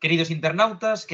Queridas internautas,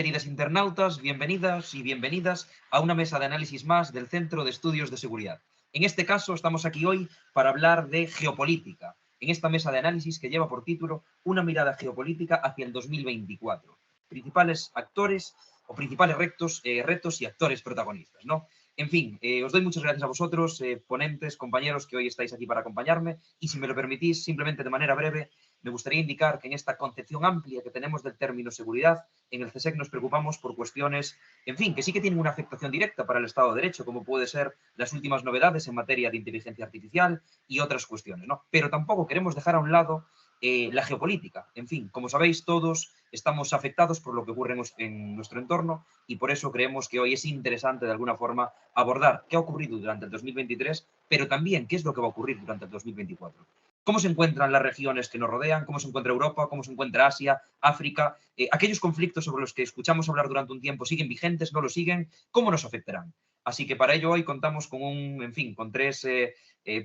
bienvenidas y bienvenidas a una mesa de análisis más del Centro de Estudios de Seguridad. En este caso, estamos aquí hoy para hablar de geopolítica, en esta mesa de análisis que lleva por título Una mirada geopolítica hacia el 2024. Principales actores o principales retos y actores protagonistas, ¿no? En fin, os doy muchas gracias a vosotros, ponentes, compañeros que hoy estáis aquí para acompañarme, y si me lo permitís, simplemente de manera breve, me gustaría indicar que en esta concepción amplia que tenemos del término seguridad, en el CSEC nos preocupamos por cuestiones, en fin, que sí que tienen una afectación directa para el Estado de Derecho, como puede ser las últimas novedades en materia de inteligencia artificial y otras cuestiones, ¿no? Pero tampoco queremos dejar a un lado la geopolítica. En fin, como sabéis, todos estamos afectados por lo que ocurre en nuestro entorno, y por eso creemos que hoy es interesante de alguna forma abordar qué ha ocurrido durante el 2023, pero también qué es lo que va a ocurrir durante el 2024. ¿Cómo se encuentran las regiones que nos rodean? ¿Cómo se encuentra Europa? ¿Cómo se encuentra Asia? ¿África? Aquellos conflictos sobre los que escuchamos hablar durante un tiempo, ¿siguen vigentes? ¿No lo siguen? ¿Cómo nos afectarán? Así que para ello hoy contamos con tres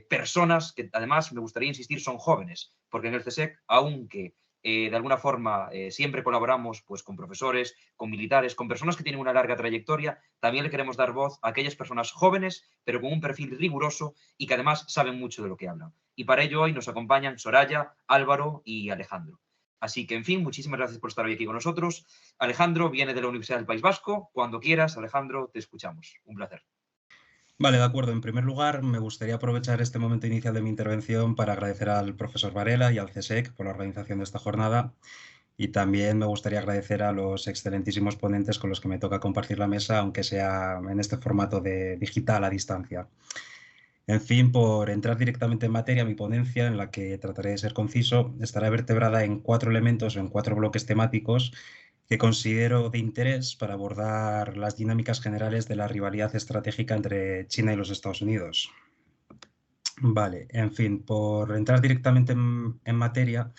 personas que, además, me gustaría insistir, son jóvenes, porque en el CSEC, aunque de alguna forma siempre colaboramos pues, con profesores, con militares, con personas que tienen una larga trayectoria, también le queremos dar voz a aquellas personas jóvenes, pero con un perfil riguroso y que además saben mucho de lo que hablan. Y para ello hoy nos acompañan Soraya, Álvaro y Alejandro. Así que, en fin, muchísimas gracias por estar hoy aquí con nosotros. Alejandro viene de la Universidad del País Vasco. Cuando quieras, Alejandro, te escuchamos. Un placer. Vale, de acuerdo. En primer lugar, me gustaría aprovechar este momento inicial de mi intervención para agradecer al profesor Varela y al CSEC por la organización de esta jornada, y también me gustaría agradecer a los excelentísimos ponentes con los que me toca compartir la mesa, aunque sea en este formato de digital a distancia. En fin, por entrar directamente en materia, mi ponencia, en la que trataré de ser conciso, estará vertebrada en 4 elementos o en 4 bloques temáticos que considero de interés para abordar las dinámicas generales de la rivalidad estratégica entre China y los Estados Unidos. Vale, en fin, por entrar directamente en materia,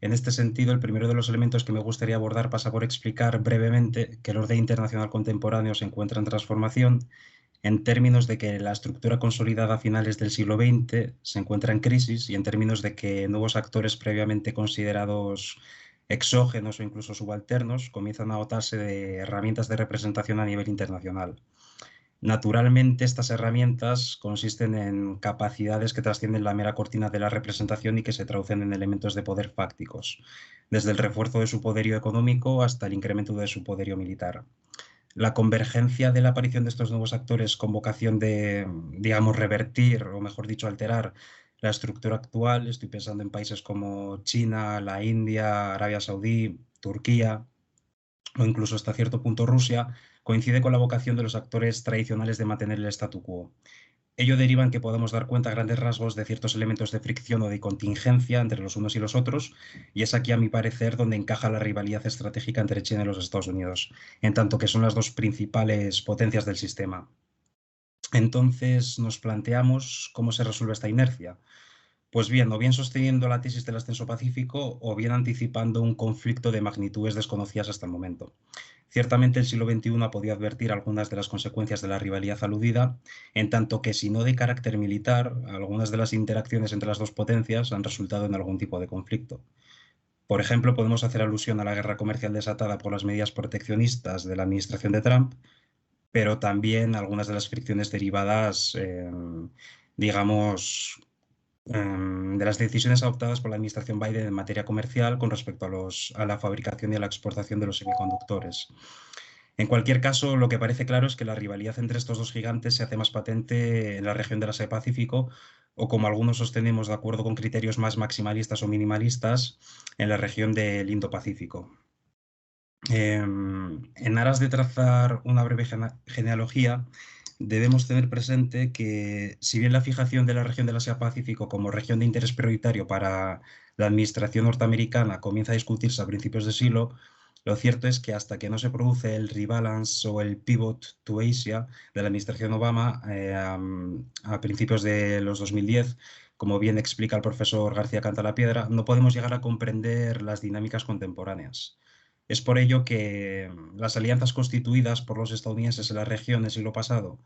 en este sentido, el primero de los elementos que me gustaría abordar pasa por explicar brevemente que el orden internacional contemporáneo se encuentra en transformación, en términos de que la estructura consolidada a finales del siglo XX se encuentra en crisis, y en términos de que nuevos actores previamente considerados exógenos o incluso subalternos comienzan a dotarse de herramientas de representación a nivel internacional. Naturalmente, estas herramientas consisten en capacidades que trascienden la mera cortina de la representación y que se traducen en elementos de poder fácticos, desde el refuerzo de su poderío económico hasta el incremento de su poderío militar. La convergencia de la aparición de estos nuevos actores con vocación de, digamos, revertir, o mejor dicho, alterar la estructura actual, estoy pensando en países como China, la India, Arabia Saudí, Turquía, o incluso hasta cierto punto Rusia, coincide con la vocación de los actores tradicionales de mantener el statu quo. Ello deriva en que podemos dar cuenta a grandes rasgos de ciertos elementos de fricción o de contingencia entre los unos y los otros, y es aquí, a mi parecer, donde encaja la rivalidad estratégica entre China y los Estados Unidos, en tanto que son las dos principales potencias del sistema. Entonces, nos planteamos cómo se resuelve esta inercia. Pues bien, o bien sosteniendo la tesis del ascenso pacífico, o bien anticipando un conflicto de magnitudes desconocidas hasta el momento. Ciertamente el siglo XXI ha podido advertir algunas de las consecuencias de la rivalidad aludida, en tanto que, si no de carácter militar, algunas de las interacciones entre las dos potencias han resultado en algún tipo de conflicto. Por ejemplo, podemos hacer alusión a la guerra comercial desatada por las medidas proteccionistas de la administración de Trump, pero también algunas de las fricciones derivadas, digamos, de las decisiones adoptadas por la administración Biden en materia comercial con respecto a la fabricación y a la exportación de los semiconductores. En cualquier caso, lo que parece claro es que la rivalidad entre estos dos gigantes se hace más patente en la región del Asia-Pacífico, o, como algunos sostenemos de acuerdo con criterios más maximalistas o minimalistas, en la región del Indo-Pacífico. En aras de trazar una breve genealogía, debemos tener presente que, si bien la fijación de la región del Asia-Pacífico como región de interés prioritario para la administración norteamericana comienza a discutirse a principios de siglo, lo cierto es que hasta que no se produce el rebalance o el pivot to Asia de la administración Obama a principios de los 2010, como bien explica el profesor García Cantalapiedra, no podemos llegar a comprender las dinámicas contemporáneas. Es por ello que las alianzas constituidas por los estadounidenses en la región el siglo pasado,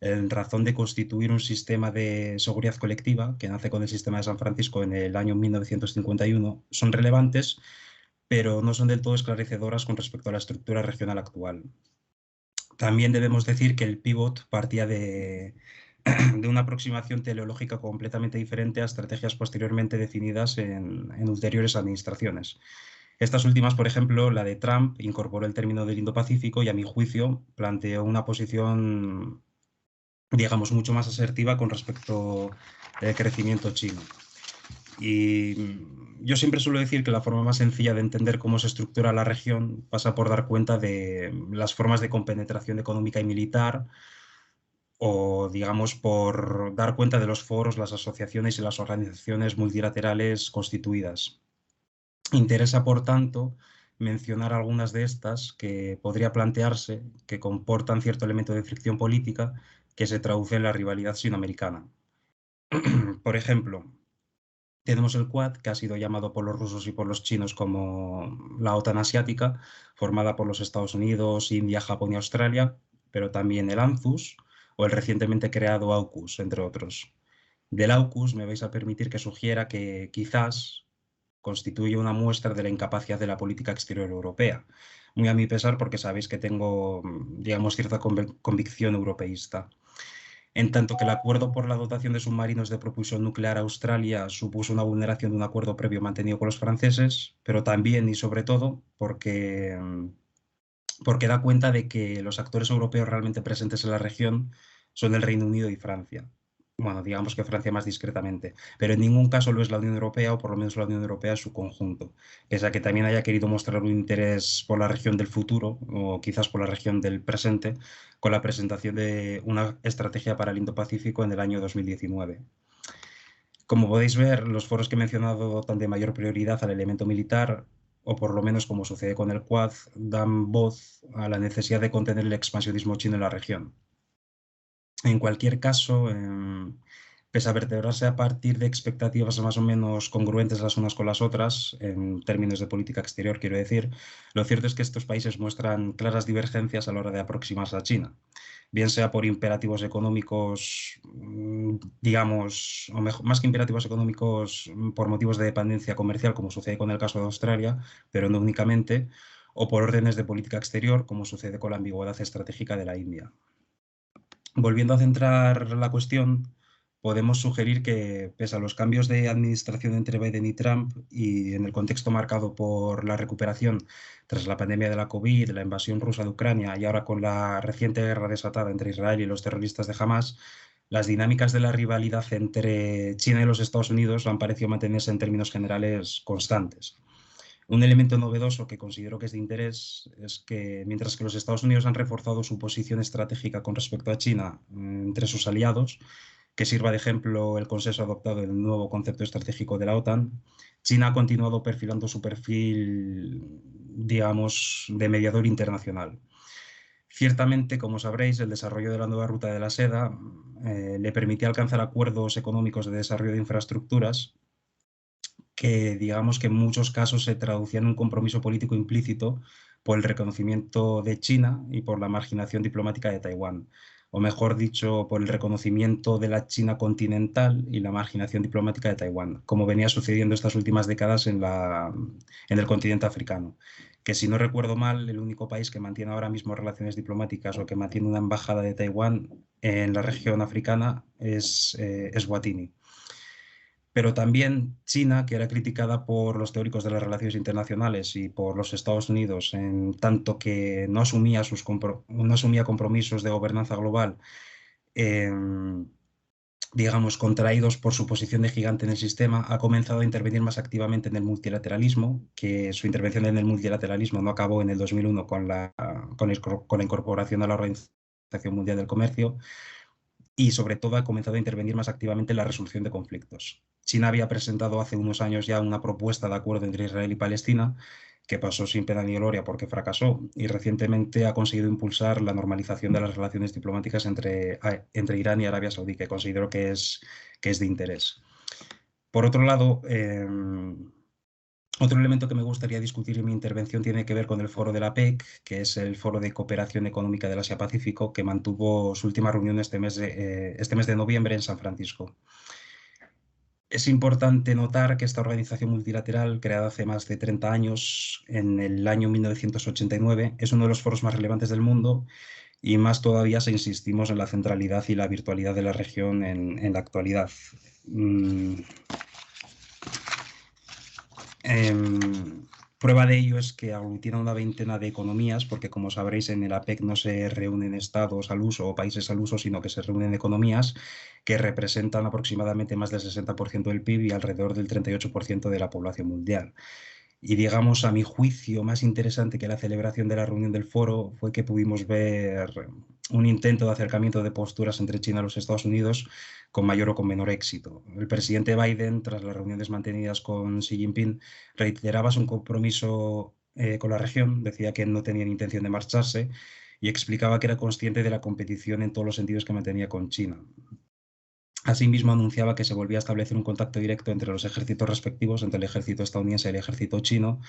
en razón de constituir un sistema de seguridad colectiva que nace con el sistema de San Francisco en el año 1951, son relevantes, pero no son del todo esclarecedoras con respecto a la estructura regional actual. También debemos decir que el pivot partía de una aproximación teleológica completamente diferente a estrategias posteriormente definidas en ulteriores administraciones. Estas últimas, por ejemplo, la de Trump, incorporó el término del Indo-Pacífico y, a mi juicio, planteó una posición, digamos, mucho más asertiva con respecto al crecimiento chino. Y yo siempre suelo decir que la forma más sencilla de entender cómo se estructura la región pasa por dar cuenta de las formas de compenetración económica y militar, o, digamos, por dar cuenta de los foros, las asociaciones y las organizaciones multilaterales constituidas. Interesa, por tanto, mencionar algunas de estas que podría plantearse que comportan cierto elemento de fricción política que se traduce en la rivalidad sinoamericana. Por ejemplo, tenemos el Quad, que ha sido llamado por los rusos y por los chinos como la OTAN asiática, formada por los Estados Unidos, India, Japón y Australia, pero también el ANZUS o el recientemente creado AUKUS, entre otros. Del AUKUS me vais a permitir que sugiera que quizás constituye una muestra de la incapacidad de la política exterior europea. Muy a mi pesar, porque sabéis que tengo, digamos, cierta convicción europeísta. En tanto que el acuerdo por la dotación de submarinos de propulsión nuclear a Australia supuso una vulneración de un acuerdo previo mantenido con los franceses, pero también y sobre todo porque da cuenta de que los actores europeos realmente presentes en la región son el Reino Unido y Francia. Bueno, digamos que Francia más discretamente, pero en ningún caso lo es la Unión Europea, o por lo menos la Unión Europea en su conjunto, pese a que también haya querido mostrar un interés por la región del futuro, o quizás por la región del presente, con la presentación de una estrategia para el Indo-Pacífico en el año 2019. Como podéis ver, los foros que he mencionado dotan de mayor prioridad al elemento militar, o por lo menos, como sucede con el Quad, dan voz a la necesidad de contener el expansionismo chino en la región. En cualquier caso, pese a vertebrarse a partir de expectativas más o menos congruentes las unas con las otras, en términos de política exterior, quiero decir, lo cierto es que estos países muestran claras divergencias a la hora de aproximarse a China, bien sea por imperativos económicos, digamos, o mejor, más que imperativos económicos, por motivos de dependencia comercial, como sucede con el caso de Australia, pero no únicamente, o por órdenes de política exterior, como sucede con la ambigüedad estratégica de la India. Volviendo a centrar la cuestión, podemos sugerir que, pese a los cambios de administración entre Biden y Trump, y en el contexto marcado por la recuperación tras la pandemia de la COVID, la invasión rusa de Ucrania y ahora con la reciente guerra desatada entre Israel y los terroristas de Hamas, las dinámicas de la rivalidad entre China y los Estados Unidos han parecido mantenerse en términos generales constantes. Un elemento novedoso que considero que es de interés es que, mientras que los Estados Unidos han reforzado su posición estratégica con respecto a China entre sus aliados, que sirva de ejemplo el consenso adoptado en el nuevo concepto estratégico de la OTAN, China ha continuado perfilando su perfil, digamos, de mediador internacional. Ciertamente, como sabréis, el desarrollo de la nueva ruta de la seda le permitía alcanzar acuerdos económicos de desarrollo de infraestructuras que, digamos, que en muchos casos se traducía en un compromiso político implícito por el reconocimiento de China y por la marginación diplomática de Taiwán, o mejor dicho, por el reconocimiento de la China continental y la marginación diplomática de Taiwán, como venía sucediendo estas últimas décadas en el continente africano, que, si no recuerdo mal, el único país que mantiene ahora mismo relaciones diplomáticas o que mantiene una embajada de Taiwán en la región africana es Eswatini. Pero también China, que era criticada por los teóricos de las relaciones internacionales y por los Estados Unidos, en tanto que no asumía compromisos de gobernanza global, digamos, contraídos por su posición de gigante en el sistema, ha comenzado a intervenir más activamente en el multilateralismo, que su intervención en el multilateralismo no acabó en el 2001 con la incorporación a la Organización Mundial del Comercio, y sobre todo ha comenzado a intervenir más activamente en la resolución de conflictos. China había presentado hace unos años ya una propuesta de acuerdo entre Israel y Palestina, que pasó sin pena ni gloria porque fracasó, y recientemente ha conseguido impulsar la normalización de las relaciones diplomáticas entre Irán y Arabia Saudí, que considero que es de interés. Por otro lado, otro elemento que me gustaría discutir en mi intervención tiene que ver con el foro de la PEC, que es el Foro de Cooperación Económica del Asia-Pacífico, que mantuvo su última reunión este mes de noviembre en San Francisco. Es importante notar que esta organización multilateral, creada hace más de 30 años, en el año 1989, es uno de los foros más relevantes del mundo y más todavía si insistimos en la centralidad y la virtualidad de la región en la actualidad. Mm, Prueba de ello es que aglutina una veintena de economías, porque como sabréis en el APEC no se reúnen estados al uso o países al uso, sino que se reúnen economías que representan aproximadamente más del 60% del PIB y alrededor del 38% de la población mundial. Y digamos, a mi juicio, más interesante que la celebración de la reunión del foro fue que pudimos ver un intento de acercamiento de posturas entre China y los Estados Unidos con mayor o con menor éxito. El presidente Biden, tras las reuniones mantenidas con Xi Jinping, reiteraba su compromiso con la región, decía que no tenía intención de marcharse y explicaba que era consciente de la competición en todos los sentidos que mantenía con China. Asimismo, anunciaba que se volvía a establecer un contacto directo entre los ejércitos respectivos, entre el ejército estadounidense y el ejército chino,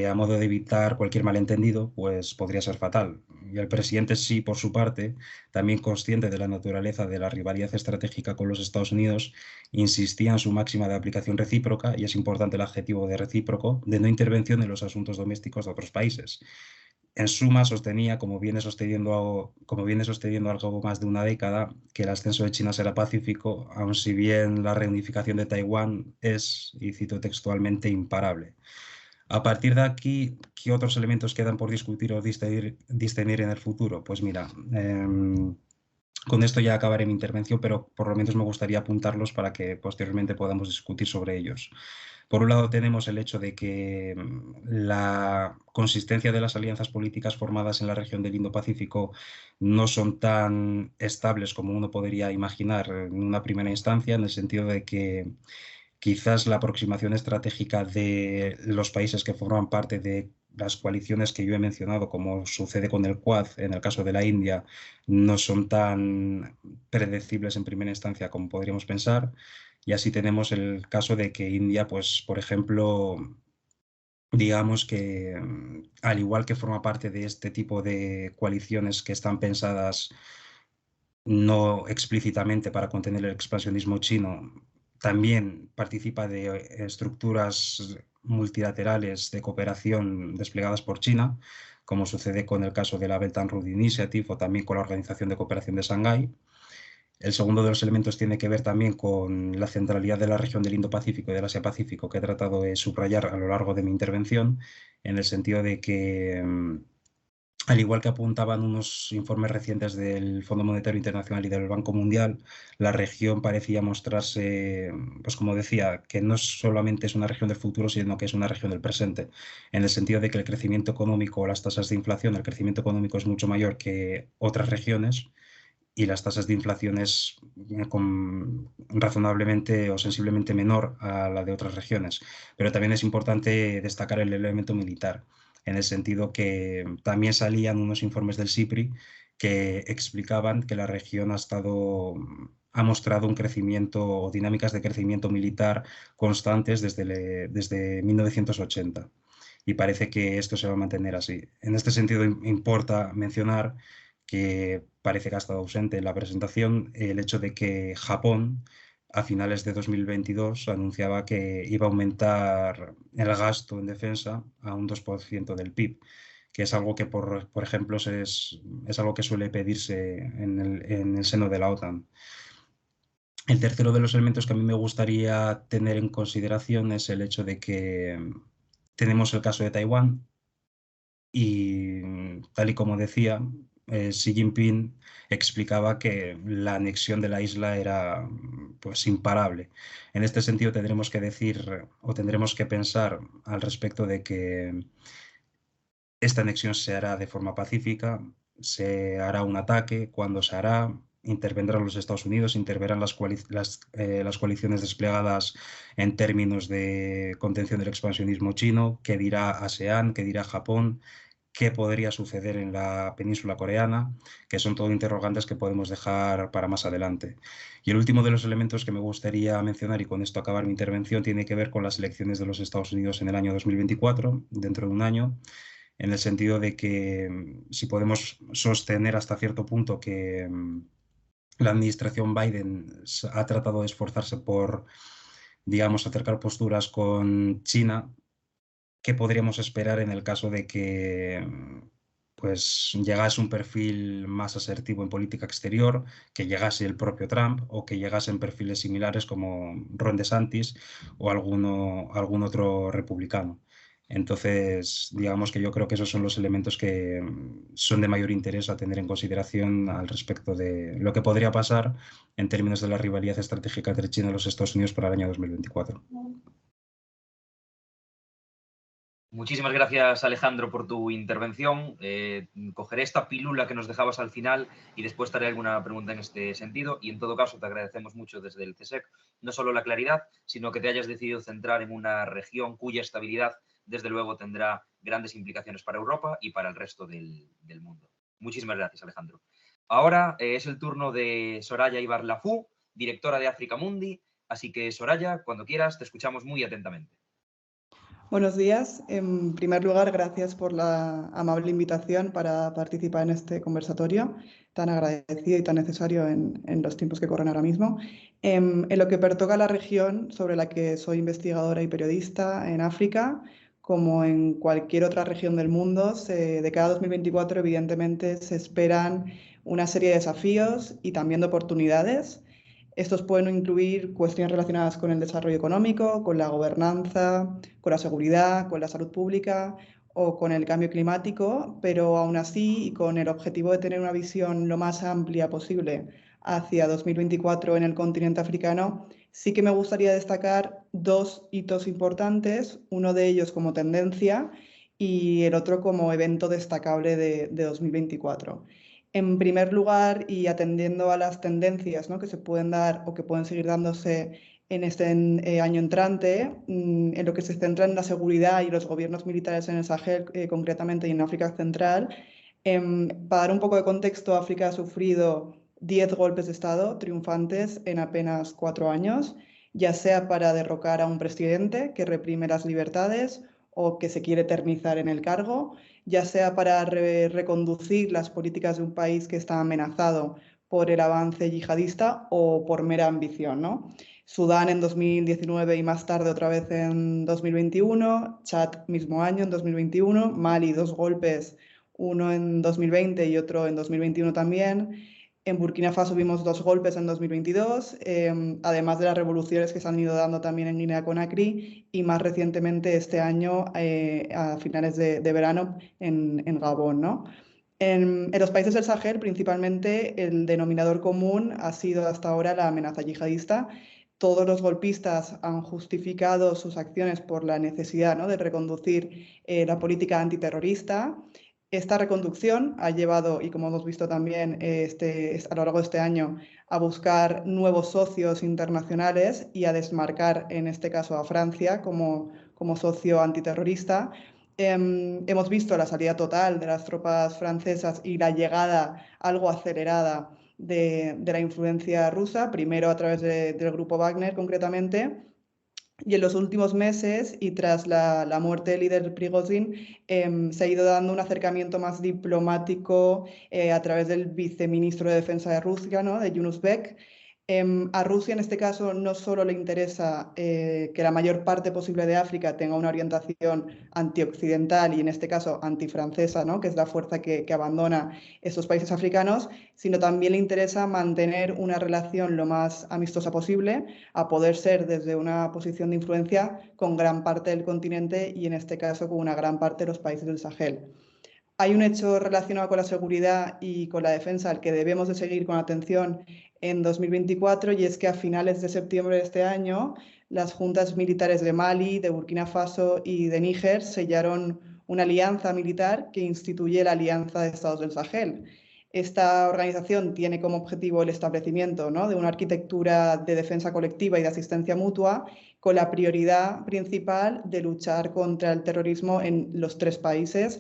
a modo de evitar cualquier malentendido, pues podría ser fatal. Y el presidente Xi, por su parte, también consciente de la naturaleza de la rivalidad estratégica con los Estados Unidos, insistía en su máxima de aplicación recíproca, y es importante el adjetivo de recíproco, de no intervención en los asuntos domésticos de otros países. En suma, sostenía, como viene sosteniendo algo más de una década, que el ascenso de China será pacífico, aun si bien la reunificación de Taiwán es, y cito textualmente, imparable. A partir de aquí, ¿qué otros elementos quedan por discutir o discernir en el futuro? Pues mira, con esto ya acabaré mi intervención, pero por lo menos me gustaría apuntarlos para que posteriormente podamos discutir sobre ellos. Por un lado tenemos el hecho de que la consistencia de las alianzas políticas formadas en la región del Indo-Pacífico no son tan estables como uno podría imaginar en una primera instancia, en el sentido de que quizás la aproximación estratégica de los países que forman parte de las coaliciones que yo he mencionado, como sucede con el Quad, en el caso de la India, no son tan predecibles en primera instancia como podríamos pensar. Y así tenemos el caso de que India, pues, por ejemplo, digamos que al igual que forma parte de este tipo de coaliciones que están pensadas no explícitamente para contener el expansionismo chino, también participa de estructuras multilaterales de cooperación desplegadas por China, como sucede con el caso de la Belt and Road Initiative o también con la Organización de Cooperación de Shanghái. El segundo de los elementos tiene que ver también con la centralidad de la región del Indo-Pacífico y del Asia-Pacífico que he tratado de subrayar a lo largo de mi intervención, en el sentido de que al igual que apuntaban unos informes recientes del Fondo Monetario Internacional y del Banco Mundial, la región parecía mostrarse, pues como decía, que no solamente es una región del futuro, sino que es una región del presente, en el sentido de que el crecimiento económico o las tasas de inflación, el crecimiento económico es mucho mayor que otras regiones y las tasas de inflación es razonablemente o sensiblemente menor a la de otras regiones. Pero también es importante destacar el elemento militar, en el sentido que también salían unos informes del SIPRI que explicaban que la región ha mostrado un crecimiento o dinámicas de crecimiento militar constantes desde 1980. Y parece que esto se va a mantener así. En este sentido, importa mencionar que parece que ha estado ausente en la presentación el hecho de que Japón, a finales de 2022, anunciaba que iba a aumentar el gasto en defensa a un 2% del PIB, que es algo que, por ejemplo, es algo que suele pedirse en el seno de la OTAN. El tercero de los elementos que a mí me gustaría tener en consideración es el hecho de que tenemos el caso de Taiwán y, tal y como decía, Xi Jinping explicaba que la anexión de la isla era pues imparable. En este sentido tendremos que decir o tendremos que pensar al respecto de que esta anexión se hará de forma pacífica, se hará un ataque, cuando se hará, intervendrán los Estados Unidos, intervendrán las coaliciones desplegadas en términos de contención del expansionismo chino, qué dirá ASEAN, qué dirá Japón, qué podría suceder en la península coreana, que son todo interrogantes que podemos dejar para más adelante. Y el último de los elementos que me gustaría mencionar, y con esto acabar mi intervención, tiene que ver con las elecciones de los Estados Unidos en el año 2024, dentro de un año, en el sentido de que si podemos sostener hasta cierto punto que la administración Biden ha tratado de esforzarse por digamos, acercar posturas con China, ¿qué podríamos esperar en el caso de que pues llegase un perfil más asertivo en política exterior, que llegase el propio Trump o que llegasen perfiles similares como Ron DeSantis o algún otro republicano? Entonces, digamos que yo creo que esos son los elementos que son de mayor interés a tener en consideración al respecto de lo que podría pasar en términos de la rivalidad estratégica entre China y los Estados Unidos para el año 2024. Muchísimas gracias, Alejandro, por tu intervención. Cogeré esta pílula que nos dejabas al final y después te haré alguna pregunta en este sentido. Y en todo caso, te agradecemos mucho desde el CSEC, no solo la claridad, sino que te hayas decidido centrar en una región cuya estabilidad, desde luego, tendrá grandes implicaciones para Europa y para el resto del mundo. Muchísimas gracias, Alejandro. Ahora es el turno de Soraya Ibar Lafú, directora de Africa Mundi. Así que, Soraya, cuando quieras, te escuchamos muy atentamente. Buenos días. En primer lugar, gracias por la amable invitación para participar en este conversatorio tan agradecido y tan necesario en los tiempos que corren ahora mismo. En lo que pertoca a la región sobre la que soy investigadora y periodista en África, como en cualquier otra región del mundo, de cada 2024 evidentemente se esperan una serie de desafíos y también de oportunidades. Estos pueden incluir cuestiones relacionadas con el desarrollo económico, con la gobernanza, con la seguridad, con la salud pública o con el cambio climático, pero aún así, y con el objetivo de tener una visión lo más amplia posible hacia 2024 en el continente africano, sí que me gustaría destacar dos hitos importantes, uno de ellos como tendencia y el otro como evento destacable de 2024. En primer lugar, y atendiendo a las tendencias, ¿no?, que se pueden dar o que pueden seguir dándose en este año entrante, en lo que se centra en la seguridad y los gobiernos militares en el Sahel, concretamente y en África Central. Para dar un poco de contexto, África ha sufrido 10 golpes de Estado triunfantes en apenas 4 años, ya sea para derrocar a un presidente que reprime las libertades o que se quiere eternizar en el cargo, ya sea para reconducir las políticas de un país que está amenazado por el avance yihadista o por mera ambición, ¿no? Sudán en 2019 y más tarde otra vez en 2021, Chad mismo año en 2021, Mali 2 golpes, uno en 2020 y otro en 2021 también. En Burkina Faso vimos 2 golpes en 2022, además de las revoluciones que se han ido dando también en Guinea-Conakry y más recientemente este año, a finales de verano, en Gabón, ¿no? En los países del Sahel, principalmente, el denominador común ha sido hasta ahora la amenaza yihadista. Todos los golpistas han justificado sus acciones por la necesidad, ¿no?, de reconducir la política antiterrorista. Esta reconducción ha llevado, y como hemos visto también a lo largo de este año, a buscar nuevos socios internacionales y a desmarcar, en este caso, a Francia como socio antiterrorista. Hemos visto la salida total de las tropas francesas y la llegada algo acelerada de la influencia rusa, primero a través del grupo Wagner concretamente. Y en los últimos meses, y tras la muerte del líder Prigozhin, se ha ido dando un acercamiento más diplomático a través del viceministro de Defensa de Rusia, ¿no?, de Yunus Bek. A Rusia, en este caso, no solo le interesa que la mayor parte posible de África tenga una orientación antioccidental y, en este caso, antifrancesa, ¿no?, que es la fuerza que abandona estos países africanos, sino también le interesa mantener una relación lo más amistosa posible, a poder ser desde una posición de influencia con gran parte del continente y, en este caso, con una gran parte de los países del Sahel. Hay un hecho relacionado con la seguridad y con la defensa al que debemos de seguir con atención en 2024, y es que a finales de septiembre de este año las juntas militares de Mali, de Burkina Faso y de Níger sellaron una alianza militar que instituye la Alianza de Estados del Sahel. Esta organización tiene como objetivo el establecimiento, ¿no?, de una arquitectura de defensa colectiva y de asistencia mutua, con la prioridad principal de luchar contra el terrorismo en los 3 países.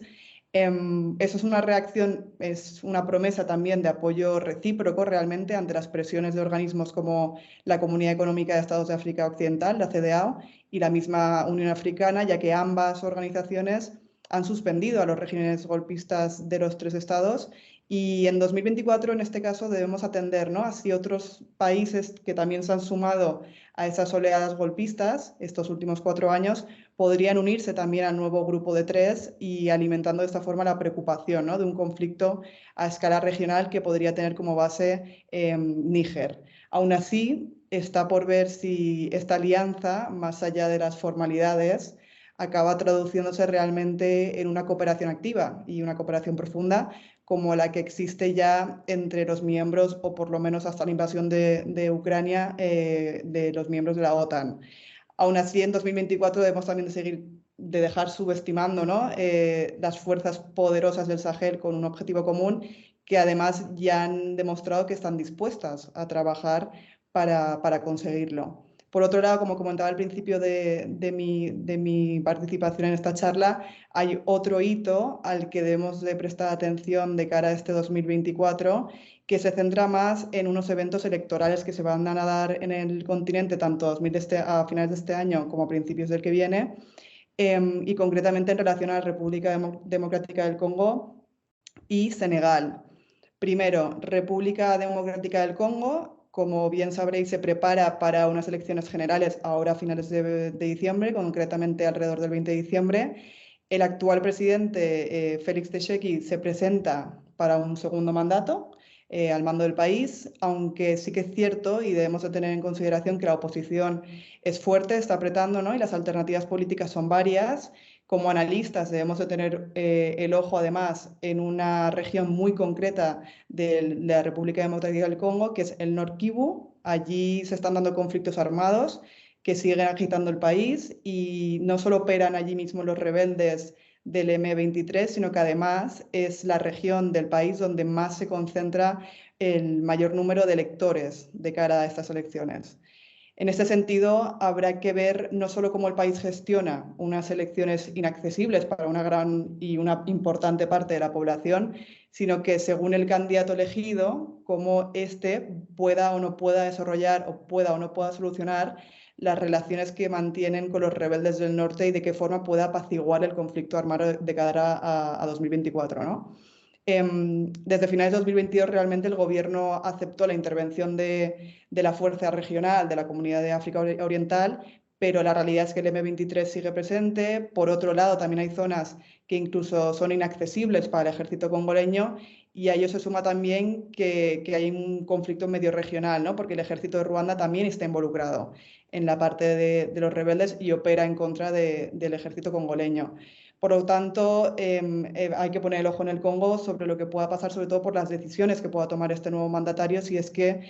Eso es una reacción, es una promesa también de apoyo recíproco realmente ante las presiones de organismos como la Comunidad Económica de Estados de África Occidental, la CEDEAO, y la misma Unión Africana, ya que ambas organizaciones han suspendido a los regímenes golpistas de los 3 estados Y en 2024, en este caso, debemos atender, ¿no?, así otros países que también se han sumado a esas oleadas golpistas estos últimos 4 años podrían unirse también al nuevo grupo de 3 y alimentando de esta forma la preocupación, ¿no?, de un conflicto a escala regional que podría tener como base Níger. Aún así, está por ver si esta alianza, más allá de las formalidades, acaba traduciéndose realmente en una cooperación activa y una cooperación profunda como la que existe ya entre los miembros, o por lo menos hasta la invasión de Ucrania, de los miembros de la OTAN. Aún así, en 2024 debemos también de dejar subestimando, ¿no?, las fuerzas poderosas del Sahel con un objetivo común, que además ya han demostrado que están dispuestas a trabajar para conseguirlo. Por otro lado, como comentaba al principio de mi participación en esta charla, hay otro hito al que debemos de prestar atención de cara a este 2024, que se centra más en unos eventos electorales que se van a dar en el continente tanto a finales de este año como a principios del que viene, y concretamente en relación a la República Democrática del Congo y Senegal. Primero, República Democrática del Congo, como bien sabréis, se prepara para unas elecciones generales ahora a finales de diciembre, concretamente alrededor del 20 de diciembre. El actual presidente, Félix Tshisekedi, se presenta para un segundo mandato al mando del país, aunque sí que es cierto y debemos de tener en consideración que la oposición es fuerte, está apretando, ¿no?, y las alternativas políticas son varias. Como analistas debemos de tener el ojo además en una región muy concreta de la República Democrática del Congo, que es el Nord Kivu. Allí se están dando conflictos armados que siguen agitando el país y no solo operan allí mismo los rebeldes del M23, sino que además es la región del país donde más se concentra el mayor número de electores de cara a estas elecciones. En este sentido, habrá que ver no solo cómo el país gestiona unas elecciones inaccesibles para una gran y una importante parte de la población, sino que según el candidato elegido, cómo éste pueda o no pueda desarrollar o pueda o no pueda solucionar las relaciones que mantienen con los rebeldes del norte y de qué forma pueda apaciguar el conflicto armado de cara a 2024, ¿no? Desde finales de 2022 realmente el gobierno aceptó la intervención de la fuerza regional de la Comunidad de África Oriental, pero la realidad es que el M23 sigue presente. Por otro lado, también hay zonas que incluso son inaccesibles para el ejército congoleño, y a ello se suma también que hay un conflicto medio regional, ¿no?, porque el ejército de Ruanda también está involucrado en la parte de los rebeldes y opera en contra del ejército congoleño. Por lo tanto, hay que poner el ojo en el Congo sobre lo que pueda pasar, sobre todo por las decisiones que pueda tomar este nuevo mandatario, si es que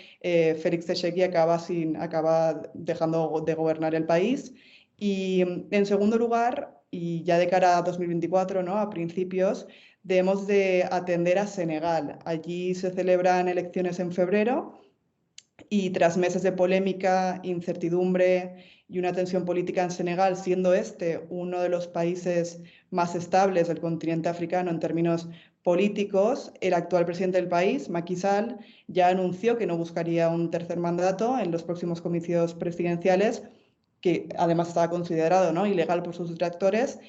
Félix Tshisekedi acaba dejando de gobernar el país. Y en segundo lugar, y ya de cara a 2024, ¿no?, a principios, debemos de atender a Senegal. Allí se celebran elecciones en febrero y tras meses de polémica, incertidumbre y una tensión política en Senegal, siendo este uno de los países más estables del continente africano en términos políticos, el actual presidente del país, Macky Sall, ya anunció que no buscaría un tercer mandato en los próximos comicios presidenciales, que además estaba considerado, ¿no?, ilegal por sus detractores,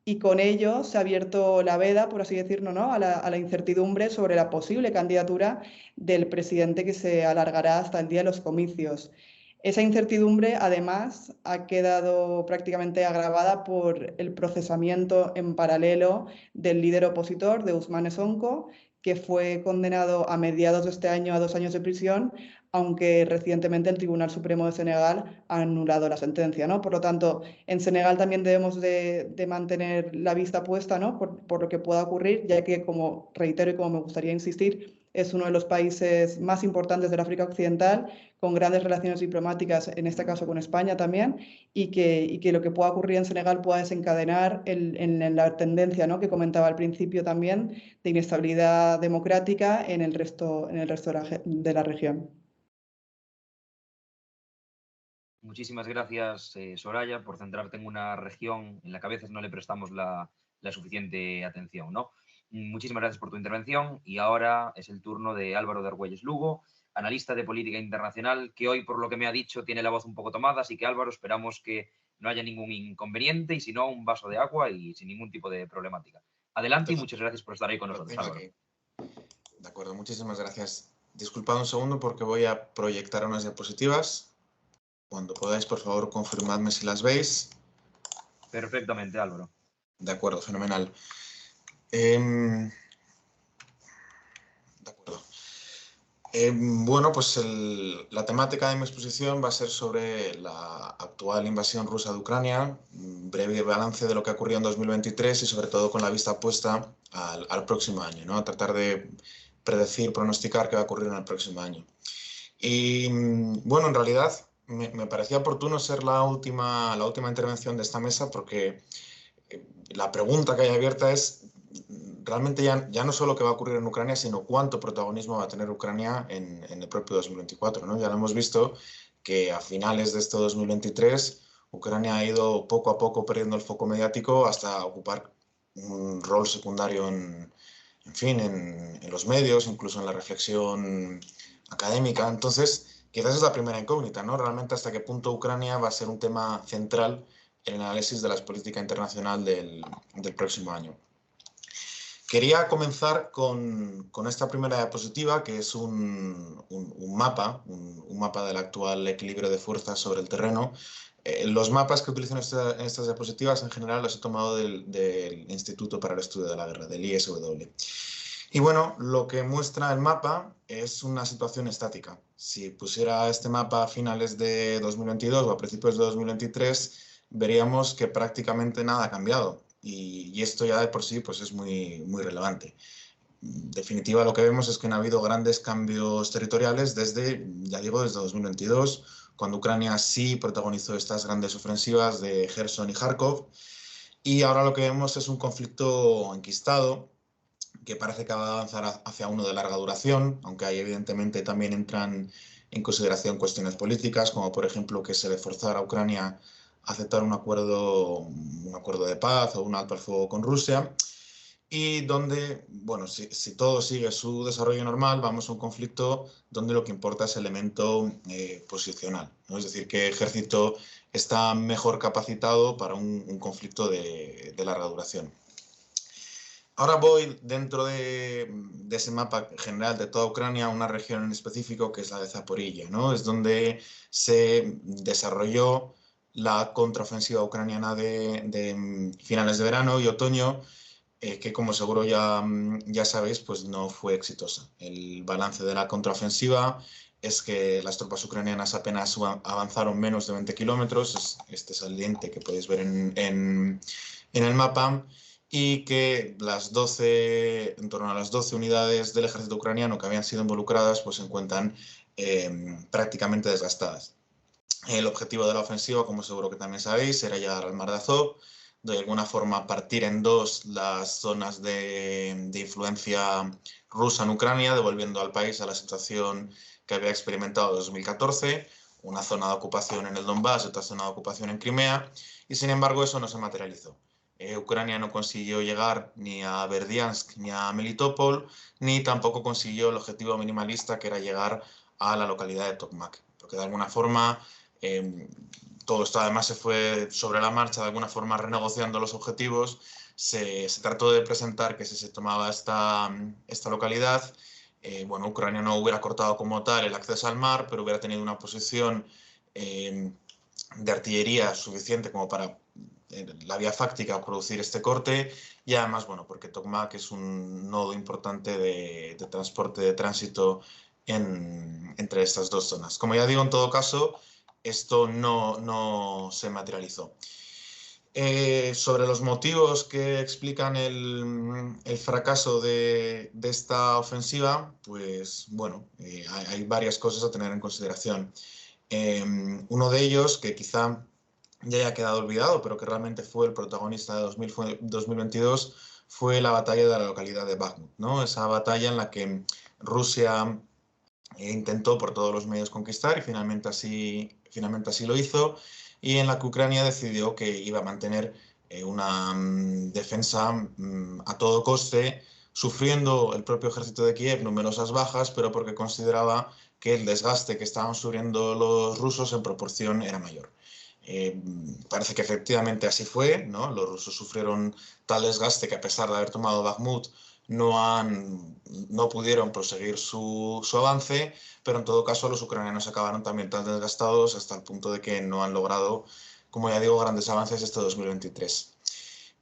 y con ello se ha abierto la veda, por así decirlo, ¿no?, a la incertidumbre sobre la posible candidatura del presidente que se alargará hasta el día de los comicios. Esa incertidumbre, además, ha quedado prácticamente agravada por el procesamiento en paralelo del líder opositor, de Ousmane Sonko, que fue condenado a mediados de este año a 2 años de prisión, aunque recientemente el Tribunal Supremo de Senegal ha anulado la sentencia, ¿no? Por lo tanto, en Senegal también debemos de mantener la vista puesta, ¿no?, por lo que pueda ocurrir, ya que, como reitero y como me gustaría insistir, es uno de los países más importantes del África Occidental, con grandes relaciones diplomáticas, en este caso con España también, y que lo que pueda ocurrir en Senegal pueda desencadenar en la tendencia, ¿no?, que comentaba al principio también, de inestabilidad democrática en el resto de la región. Muchísimas gracias, Soraya, por centrarte en una región en la que a veces no le prestamos la suficiente atención, ¿no? Muchísimas gracias por tu intervención y ahora es el turno de Álvaro de Argüelles Lugo, analista de política internacional, que hoy, por lo que me ha dicho, tiene la voz un poco tomada, así que Álvaro, esperamos que no haya ningún inconveniente y si no, un vaso de agua y sin ningún tipo de problemática. Adelante y muchas gracias por estar ahí con nosotros, Álvaro. De acuerdo, muchísimas gracias. Disculpad un segundo porque voy a proyectar unas diapositivas. Cuando podáis, por favor, confirmadme si las veis. Perfectamente, Álvaro. De acuerdo, fenomenal. De acuerdo. Bueno, pues la temática de mi exposición va a ser sobre la actual invasión rusa de Ucrania, un breve balance de lo que ha ocurrido en 2023 y sobre todo con la vista puesta al próximo año, ¿no? A tratar de predecir, pronosticar qué va a ocurrir en el próximo año. Y bueno, en realidad me parecía oportuno ser la última intervención de esta mesa porque la pregunta que hay abierta es realmente ya no solo qué va a ocurrir en Ucrania, sino cuánto protagonismo va a tener Ucrania en el propio 2024, ¿no? Ya lo hemos visto que a finales de este 2023 Ucrania ha ido poco a poco perdiendo el foco mediático hasta ocupar un rol secundario en los medios, incluso en la reflexión académica. Entonces, quizás es la primera incógnita, ¿no? Realmente hasta qué punto Ucrania va a ser un tema central en el análisis de la política internacional del próximo año. Quería comenzar con esta primera diapositiva, que es un mapa del actual equilibrio de fuerzas sobre el terreno. Los mapas que utilizo en estas diapositivas en general los he tomado del Instituto para el Estudio de la Guerra, del ISW. Y bueno, lo que muestra el mapa es una situación estática. Si pusiera este mapa a finales de 2022 o a principios de 2023, veríamos que prácticamente nada ha cambiado. Y esto ya de por sí pues es muy relevante. En definitiva, lo que vemos es que no ha habido grandes cambios territoriales desde 2022, cuando Ucrania sí protagonizó estas grandes ofensivas de Gerson y Kharkov. Y ahora lo que vemos es un conflicto enquistado que parece que va a avanzar hacia uno de larga duración, aunque ahí evidentemente también entran en consideración cuestiones políticas, como por ejemplo que se le forzara a Ucrania a aceptar un acuerdo de paz o un alto al fuego con Rusia, y donde, bueno, si todo sigue su desarrollo normal, vamos a un conflicto donde lo que importa es el elemento posicional, ¿no? Es decir, qué ejército está mejor capacitado para un conflicto de larga duración. Ahora voy dentro de ese mapa general de toda Ucrania a una región en específico que es la de Zaporilla, ¿no? Es donde se desarrolló la contraofensiva ucraniana de finales de verano y otoño, que como seguro ya sabéis, pues no fue exitosa. El balance de la contraofensiva es que las tropas ucranianas apenas avanzaron menos de 20 kilómetros, este es el diente que podéis ver en el mapa, y que en torno a las 12 unidades del ejército ucraniano que habían sido involucradas pues se encuentran prácticamente desgastadas. El objetivo de la ofensiva, como seguro que también sabéis, era llegar al Mar de Azov, de alguna forma partir en dos las zonas de influencia rusa en Ucrania, devolviendo al país a la situación que había experimentado en 2014, una zona de ocupación en el Donbass y otra zona de ocupación en Crimea, y sin embargo eso no se materializó. Ucrania no consiguió llegar ni a Berdiansk ni a Melitopol, ni tampoco consiguió el objetivo minimalista que era llegar a la localidad de Tokmak, porque de alguna forma todo esto además se fue sobre la marcha, de alguna forma renegociando los objetivos. Se trató de presentar que si se tomaba esta localidad, bueno, Ucrania no hubiera cortado como tal el acceso al mar, pero hubiera tenido una posición de artillería suficiente como para la vía fáctica producir este corte, y además, bueno, porque Tokmak es un nodo importante de transporte, de tránsito entre estas dos zonas. Como ya digo, en todo caso, esto no se materializó. Sobre los motivos que explican el fracaso de esta ofensiva, pues bueno, hay varias cosas a tener en consideración. Uno de ellos, que quizá ya haya quedado olvidado, pero que realmente fue el protagonista de 2022, fue la batalla de la localidad de Bakhmut, ¿no? Esa batalla en la que Rusia intentó por todos los medios conquistar y finalmente así lo hizo, y en la que Ucrania decidió que iba a mantener una defensa a todo coste, sufriendo el propio ejército de Kiev numerosas bajas, pero porque consideraba que el desgaste que estaban sufriendo los rusos en proporción era mayor. Parece que efectivamente así fue, ¿no? Los rusos sufrieron tal desgaste que, a pesar de haber tomado Bakhmut, no pudieron proseguir su avance, pero en todo caso los ucranianos acabaron también tan desgastados hasta el punto de que no han logrado, como ya digo, grandes avances este 2023.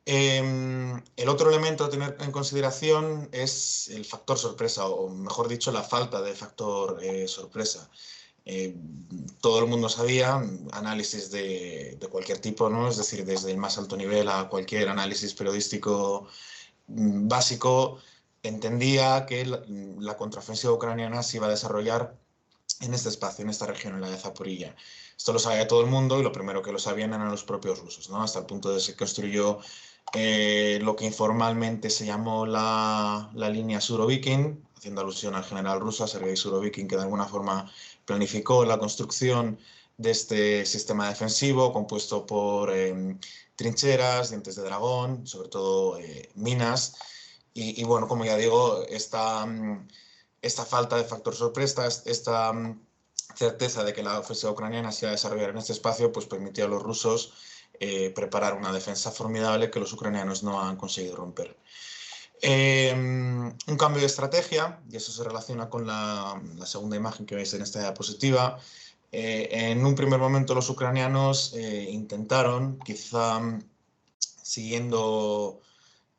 El otro elemento a tener en consideración es el factor sorpresa, o mejor dicho, la falta de factor sorpresa. Todo el mundo sabía, análisis de cualquier tipo, ¿no? Es decir, desde el más alto nivel a cualquier análisis periodístico básico, entendía que la contraofensiva ucraniana se iba a desarrollar en este espacio, en esta región, en la de Zaporilla. Esto lo sabía todo el mundo y lo primero que lo sabían eran los propios rusos, ¿no? Hasta el punto de que se construyó lo que informalmente se llamó la línea Surovikin, haciendo alusión al general ruso, a Sergei Surovikin, que de alguna forma planificó la construcción de este sistema defensivo compuesto por trincheras, dientes de dragón, sobre todo minas. Y bueno, como ya digo, esta falta de factor sorpresa, esta certeza de que la ofensiva ucraniana se iba a desarrollar en este espacio, pues permitió a los rusos preparar una defensa formidable que los ucranianos no han conseguido romper. Un cambio de estrategia, y eso se relaciona con la segunda imagen que veis en esta diapositiva. En un primer momento los ucranianos intentaron, quizá siguiendo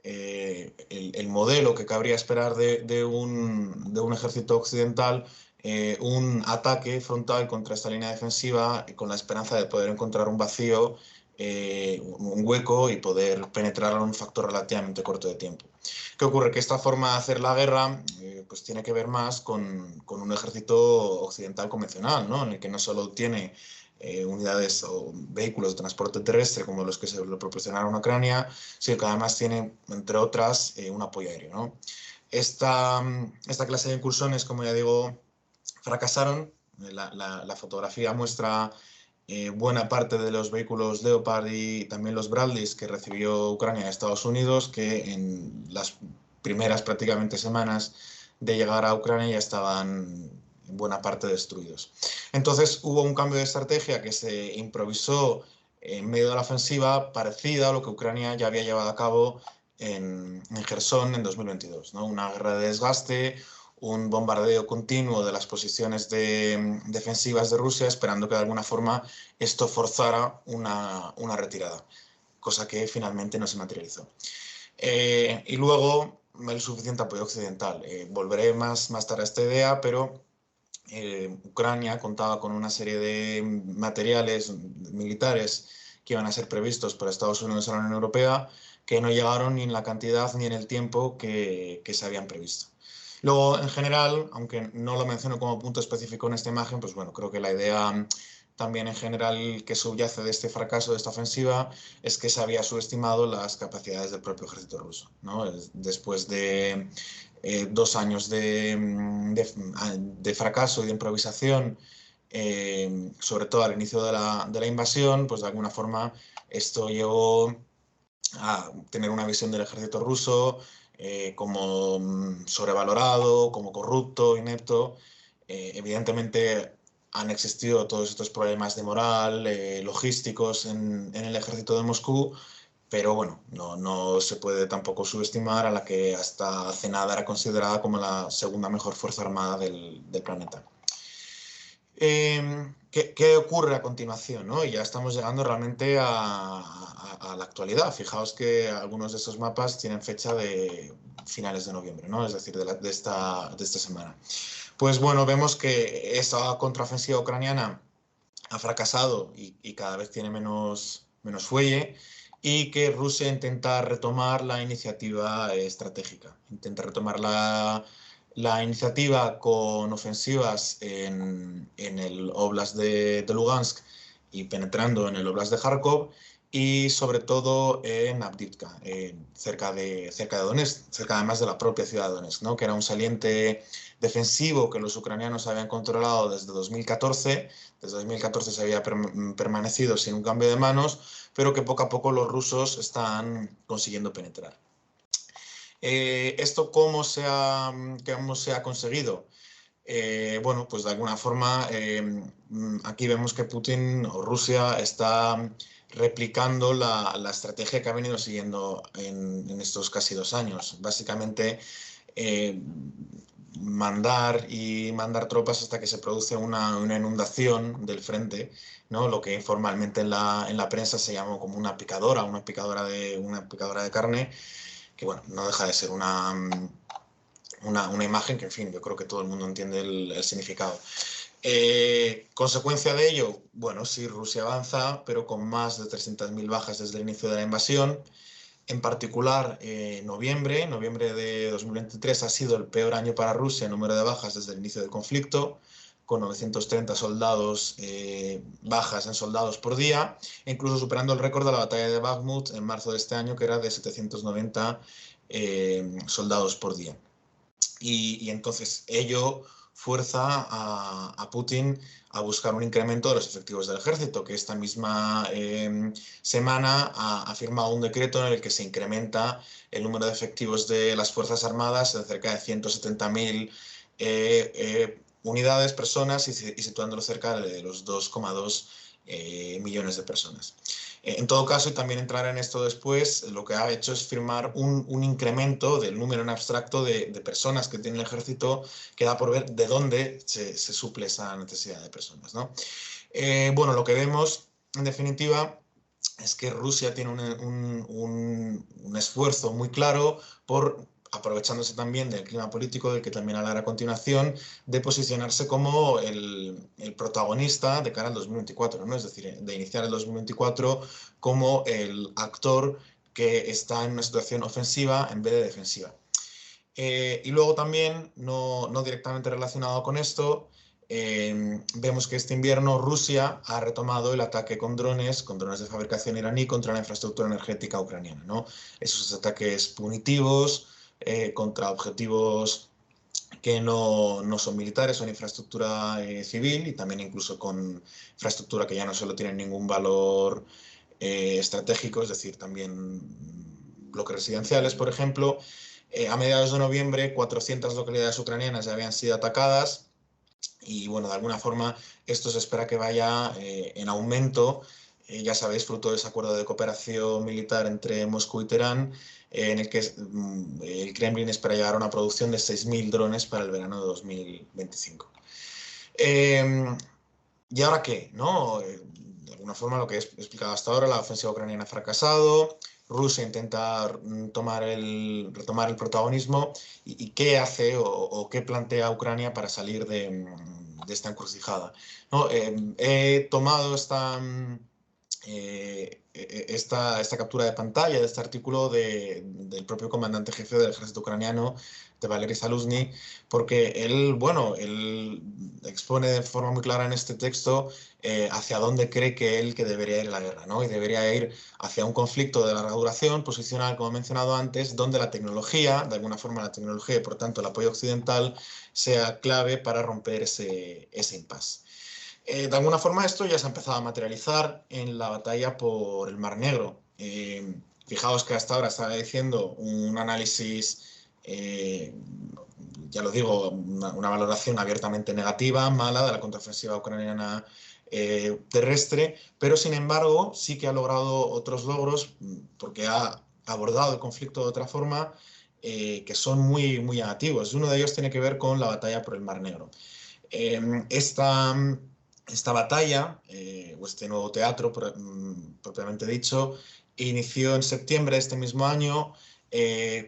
el modelo que cabría esperar de un ejército occidental, un ataque frontal contra esta línea defensiva con la esperanza de poder encontrar un vacío, un hueco y poder penetrar en un factor relativamente corto de tiempo. ¿Qué ocurre? Que esta forma de hacer la guerra pues tiene que ver más con un ejército occidental convencional, ¿no? En el que no solo tiene unidades o vehículos de transporte terrestre como los que se le proporcionaron a Ucrania, sino que además tiene, entre otras, un apoyo aéreo, ¿no? Esta clase de incursiones, como ya digo, fracasaron. La fotografía muestra buena parte de los vehículos Leopard y también los Bradleys que recibió Ucrania de Estados Unidos, que en las primeras prácticamente semanas de llegar a Ucrania ya estaban en buena parte destruidos. Entonces hubo un cambio de estrategia que se improvisó en medio de la ofensiva, parecida a lo que Ucrania ya había llevado a cabo en Jersón en 2022, ¿no? Una guerra de desgaste, un bombardeo continuo de las posiciones defensivas de Rusia, esperando que de alguna forma esto forzara una retirada, cosa que finalmente no se materializó. Y luego el suficiente apoyo occidental. Volveré más tarde a esta idea, pero Ucrania contaba con una serie de materiales militares que iban a ser previstos por Estados Unidos y la Unión Europea, que no llegaron ni en la cantidad ni en el tiempo que se habían previsto. Luego, en general, aunque no lo menciono como punto específico en esta imagen, pues bueno, creo que la idea también en general que subyace de este fracaso, de esta ofensiva, es que se había subestimado las capacidades del propio ejército ruso, ¿no? Después de 2 años de fracaso y de improvisación, sobre todo al inicio de la invasión, pues de alguna forma esto llevó a tener una visión del ejército ruso como sobrevalorado, como corrupto, inepto. Evidentemente han existido todos estos problemas de moral, logísticos en el ejército de Moscú, pero bueno, no se puede tampoco subestimar a la que hasta hace nada era considerada como la segunda mejor fuerza armada del planeta. ¿Qué ocurre a continuación, ¿no? Y ya estamos llegando realmente a la actualidad. Fijaos que algunos de esos mapas tienen fecha de finales de noviembre, ¿no? Es decir, de esta semana. Pues bueno, vemos que esa contraofensiva ucraniana ha fracasado y cada vez tiene menos fuelle, y que Rusia intenta retomar la iniciativa estratégica, intenta retomar la iniciativa con ofensivas en el Oblast de Lugansk y penetrando en el Oblast de Kharkov, y sobre todo en Avdiivka, cerca de Donetsk, cerca además de la propia ciudad de Donetsk, ¿no? Que era un saliente defensivo que los ucranianos habían controlado desde 2014. Desde 2014 se había permanecido sin un cambio de manos, pero que poco a poco los rusos están consiguiendo penetrar. ¿Esto cómo se ha conseguido? Bueno, pues de alguna forma aquí vemos que Putin o Rusia está replicando la estrategia que ha venido siguiendo en estos casi 2 años. Básicamente, mandar tropas hasta que se produce una inundación del frente, ¿no? Lo que informalmente en la prensa se llama como una picadora de carne, que bueno, no deja de ser una imagen que, en fin, yo creo que todo el mundo entiende el significado. Consecuencia de ello, bueno, sí, Rusia avanza, pero con más de 300.000 bajas desde el inicio de la invasión. En particular, noviembre de 2023 ha sido el peor año para Rusia en número de bajas desde el inicio del conflicto, con 930 bajas en soldados por día, incluso superando el récord de la batalla de Bakhmut en marzo de este año, que era de 790 soldados por día. Y entonces ello fuerza a Putin a buscar un incremento de los efectivos del ejército, que esta misma semana ha firmado un decreto en el que se incrementa el número de efectivos de las Fuerzas Armadas en cerca de 170.000 unidades, personas, y situándolo cerca de los 2,2 millones de personas. En todo caso, y también entrar en esto después, lo que ha hecho es firmar un incremento del número en abstracto de personas que tiene el ejército, que da por ver de dónde se suple esa necesidad de personas, ¿no? Bueno, lo que vemos, en definitiva, es que Rusia tiene un esfuerzo muy claro por, aprovechándose también del clima político del que también hablaré a continuación, de posicionarse como el protagonista de cara al 2024, ¿no? Es decir, de iniciar el 2024 como el actor que está en una situación ofensiva en vez de defensiva. Y luego también, no directamente relacionado con esto, vemos que este invierno Rusia ha retomado el ataque con drones de fabricación iraní contra la infraestructura energética ucraniana, ¿no? Esos ataques punitivos, contra objetivos que no son militares, son infraestructura civil, y también incluso con infraestructura que ya no solo tiene ningún valor estratégico, es decir, también bloques residenciales, por ejemplo. A mediados de noviembre, 400 localidades ucranianas ya habían sido atacadas, y bueno, de alguna forma esto se espera que vaya en aumento, ya sabéis, fruto de ese acuerdo de cooperación militar entre Moscú y Teherán, en el que el Kremlin espera llegar a una producción de 6.000 drones para el verano de 2025. ¿Y ahora qué? ¿No? De alguna forma, lo que he explicado hasta ahora, la ofensiva ucraniana ha fracasado, Rusia intenta retomar el protagonismo, y qué hace o qué plantea Ucrania para salir de esta encrucijada, ¿no? He tomado esta captura de pantalla de este artículo del propio comandante jefe del ejército ucraniano, de Valery Zaluzny, porque él expone de forma muy clara en este texto hacia dónde cree que debería ir la guerra, ¿no? Y debería ir hacia un conflicto de larga duración, posicional, como he mencionado antes, donde la tecnología, de alguna forma la tecnología y por tanto el apoyo occidental, sea clave para romper ese impasse. De alguna forma esto ya se ha empezado a materializar en la batalla por el Mar Negro. Fijaos que hasta ahora estaba diciendo un análisis, ya lo digo, una valoración abiertamente negativa, mala, de la contraofensiva ucraniana terrestre, pero sin embargo sí que ha logrado otros logros, porque ha abordado el conflicto de otra forma, que son muy, muy llamativos. Uno de ellos tiene que ver con la batalla por el Mar Negro. Esta batalla, o este nuevo teatro propiamente dicho, inició en septiembre de este mismo año,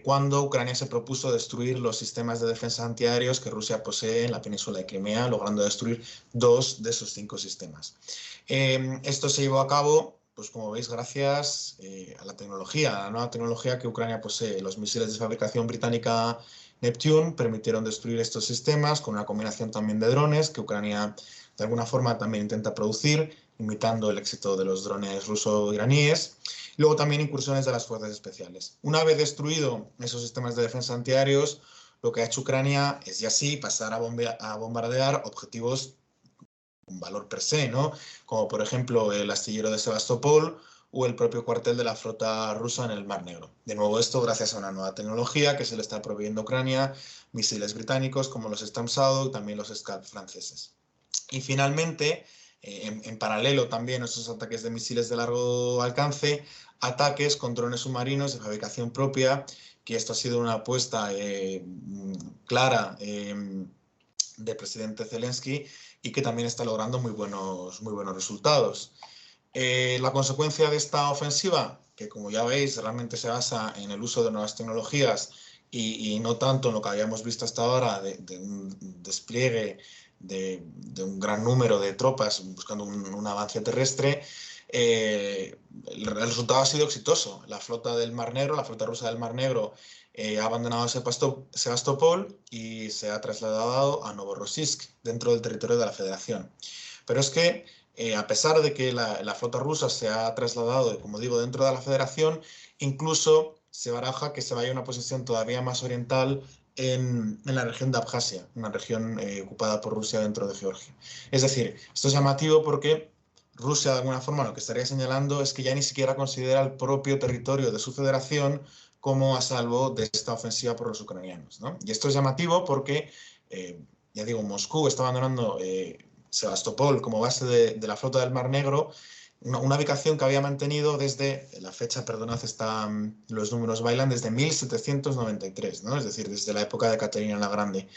cuando Ucrania se propuso destruir los sistemas de defensa antiaéreos que Rusia posee en la península de Crimea, logrando destruir 2 de esos 5 sistemas. Esto se llevó a cabo, pues como veis, gracias a la nueva tecnología que Ucrania posee. Los misiles de fabricación británica Neptune permitieron destruir estos sistemas, con una combinación también de drones que Ucrania de alguna forma también intenta producir, imitando el éxito de los drones ruso-iraníes. Luego también incursiones de las fuerzas especiales. Una vez destruido esos sistemas de defensa antiaéreos, lo que ha hecho Ucrania es ya sí pasar a bombardear objetivos con valor per se, ¿no? Como por ejemplo el astillero de Sebastopol o el propio cuartel de la flota rusa en el Mar Negro. De nuevo esto gracias a una nueva tecnología que se le está proveyendo a Ucrania, misiles británicos como los Storm Shadow y también los Scalp franceses. Y finalmente, en paralelo también esos ataques de misiles de largo alcance, ataques con drones submarinos de fabricación propia, que esto ha sido una apuesta clara del presidente Zelensky y que también está logrando muy buenos resultados. La consecuencia de esta ofensiva, que como ya veis realmente se basa en el uso de nuevas tecnologías y no tanto en lo que habíamos visto hasta ahora de un despliegue de un gran número de tropas buscando un avance terrestre, el resultado ha sido exitoso. La flota del Mar Negro, la flota rusa del Mar Negro, ha abandonado Sebastopol y se ha trasladado a Novorossiysk, dentro del territorio de la Federación. Pero es que, a pesar de que la flota rusa se ha trasladado, como digo, dentro de la Federación, incluso se baraja que se vaya a una posición todavía más oriental en la región de Abjasia, una región ocupada por Rusia dentro de Georgia. Es decir, esto es llamativo porque Rusia, de alguna forma, lo que estaría señalando es que ya ni siquiera considera el propio territorio de su federación como a salvo de esta ofensiva por los ucranianos, ¿no? Y esto es llamativo porque, ya digo, Moscú está abandonando Sebastopol como base de la flota del Mar Negro, una ubicación que había mantenido desde, la fecha, perdonad, los números bailan, desde 1793, ¿no? Es decir, desde la época de Caterina la Grande.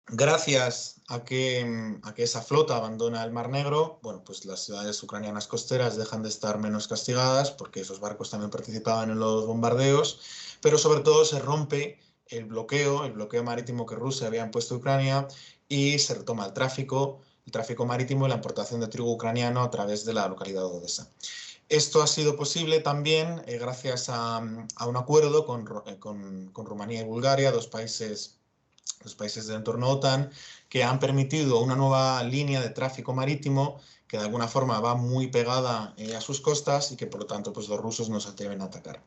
Gracias a que esa flota abandona el Mar Negro, bueno, pues las ciudades ucranianas costeras dejan de estar menos castigadas porque esos barcos también participaban en los bombardeos, pero sobre todo se rompe el bloqueo marítimo que Rusia había impuesto a Ucrania y se retoma el tráfico marítimo y la importación de trigo ucraniano a través de la localidad de Odessa. Esto ha sido posible también gracias a un acuerdo con Rumanía y Bulgaria, dos países del entorno OTAN, que han permitido una nueva línea de tráfico marítimo que de alguna forma va muy pegada a sus costas y que por lo tanto pues, los rusos no se atreven a atacar.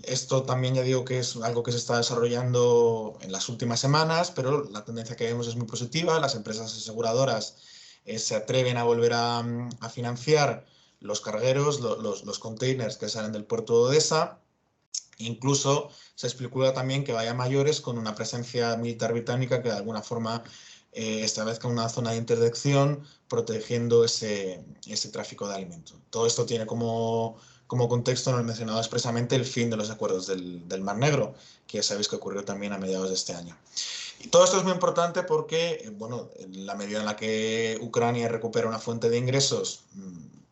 Esto también ya digo que es algo que se está desarrollando en las últimas semanas, pero la tendencia que vemos es muy positiva. Las empresas aseguradoras se atreven a volver a financiar los cargueros, los containers que salen del puerto de Odessa. Incluso se especula también que vaya a mayores con una presencia militar británica que de alguna forma establezca una zona de interdicción protegiendo ese tráfico de alimentos. Todo esto tiene como contexto, no he mencionado expresamente, el fin de los acuerdos del Mar Negro, que ya sabéis que ocurrió también a mediados de este año. Y todo esto es muy importante porque, bueno, en la medida en la que Ucrania recupera una fuente de ingresos,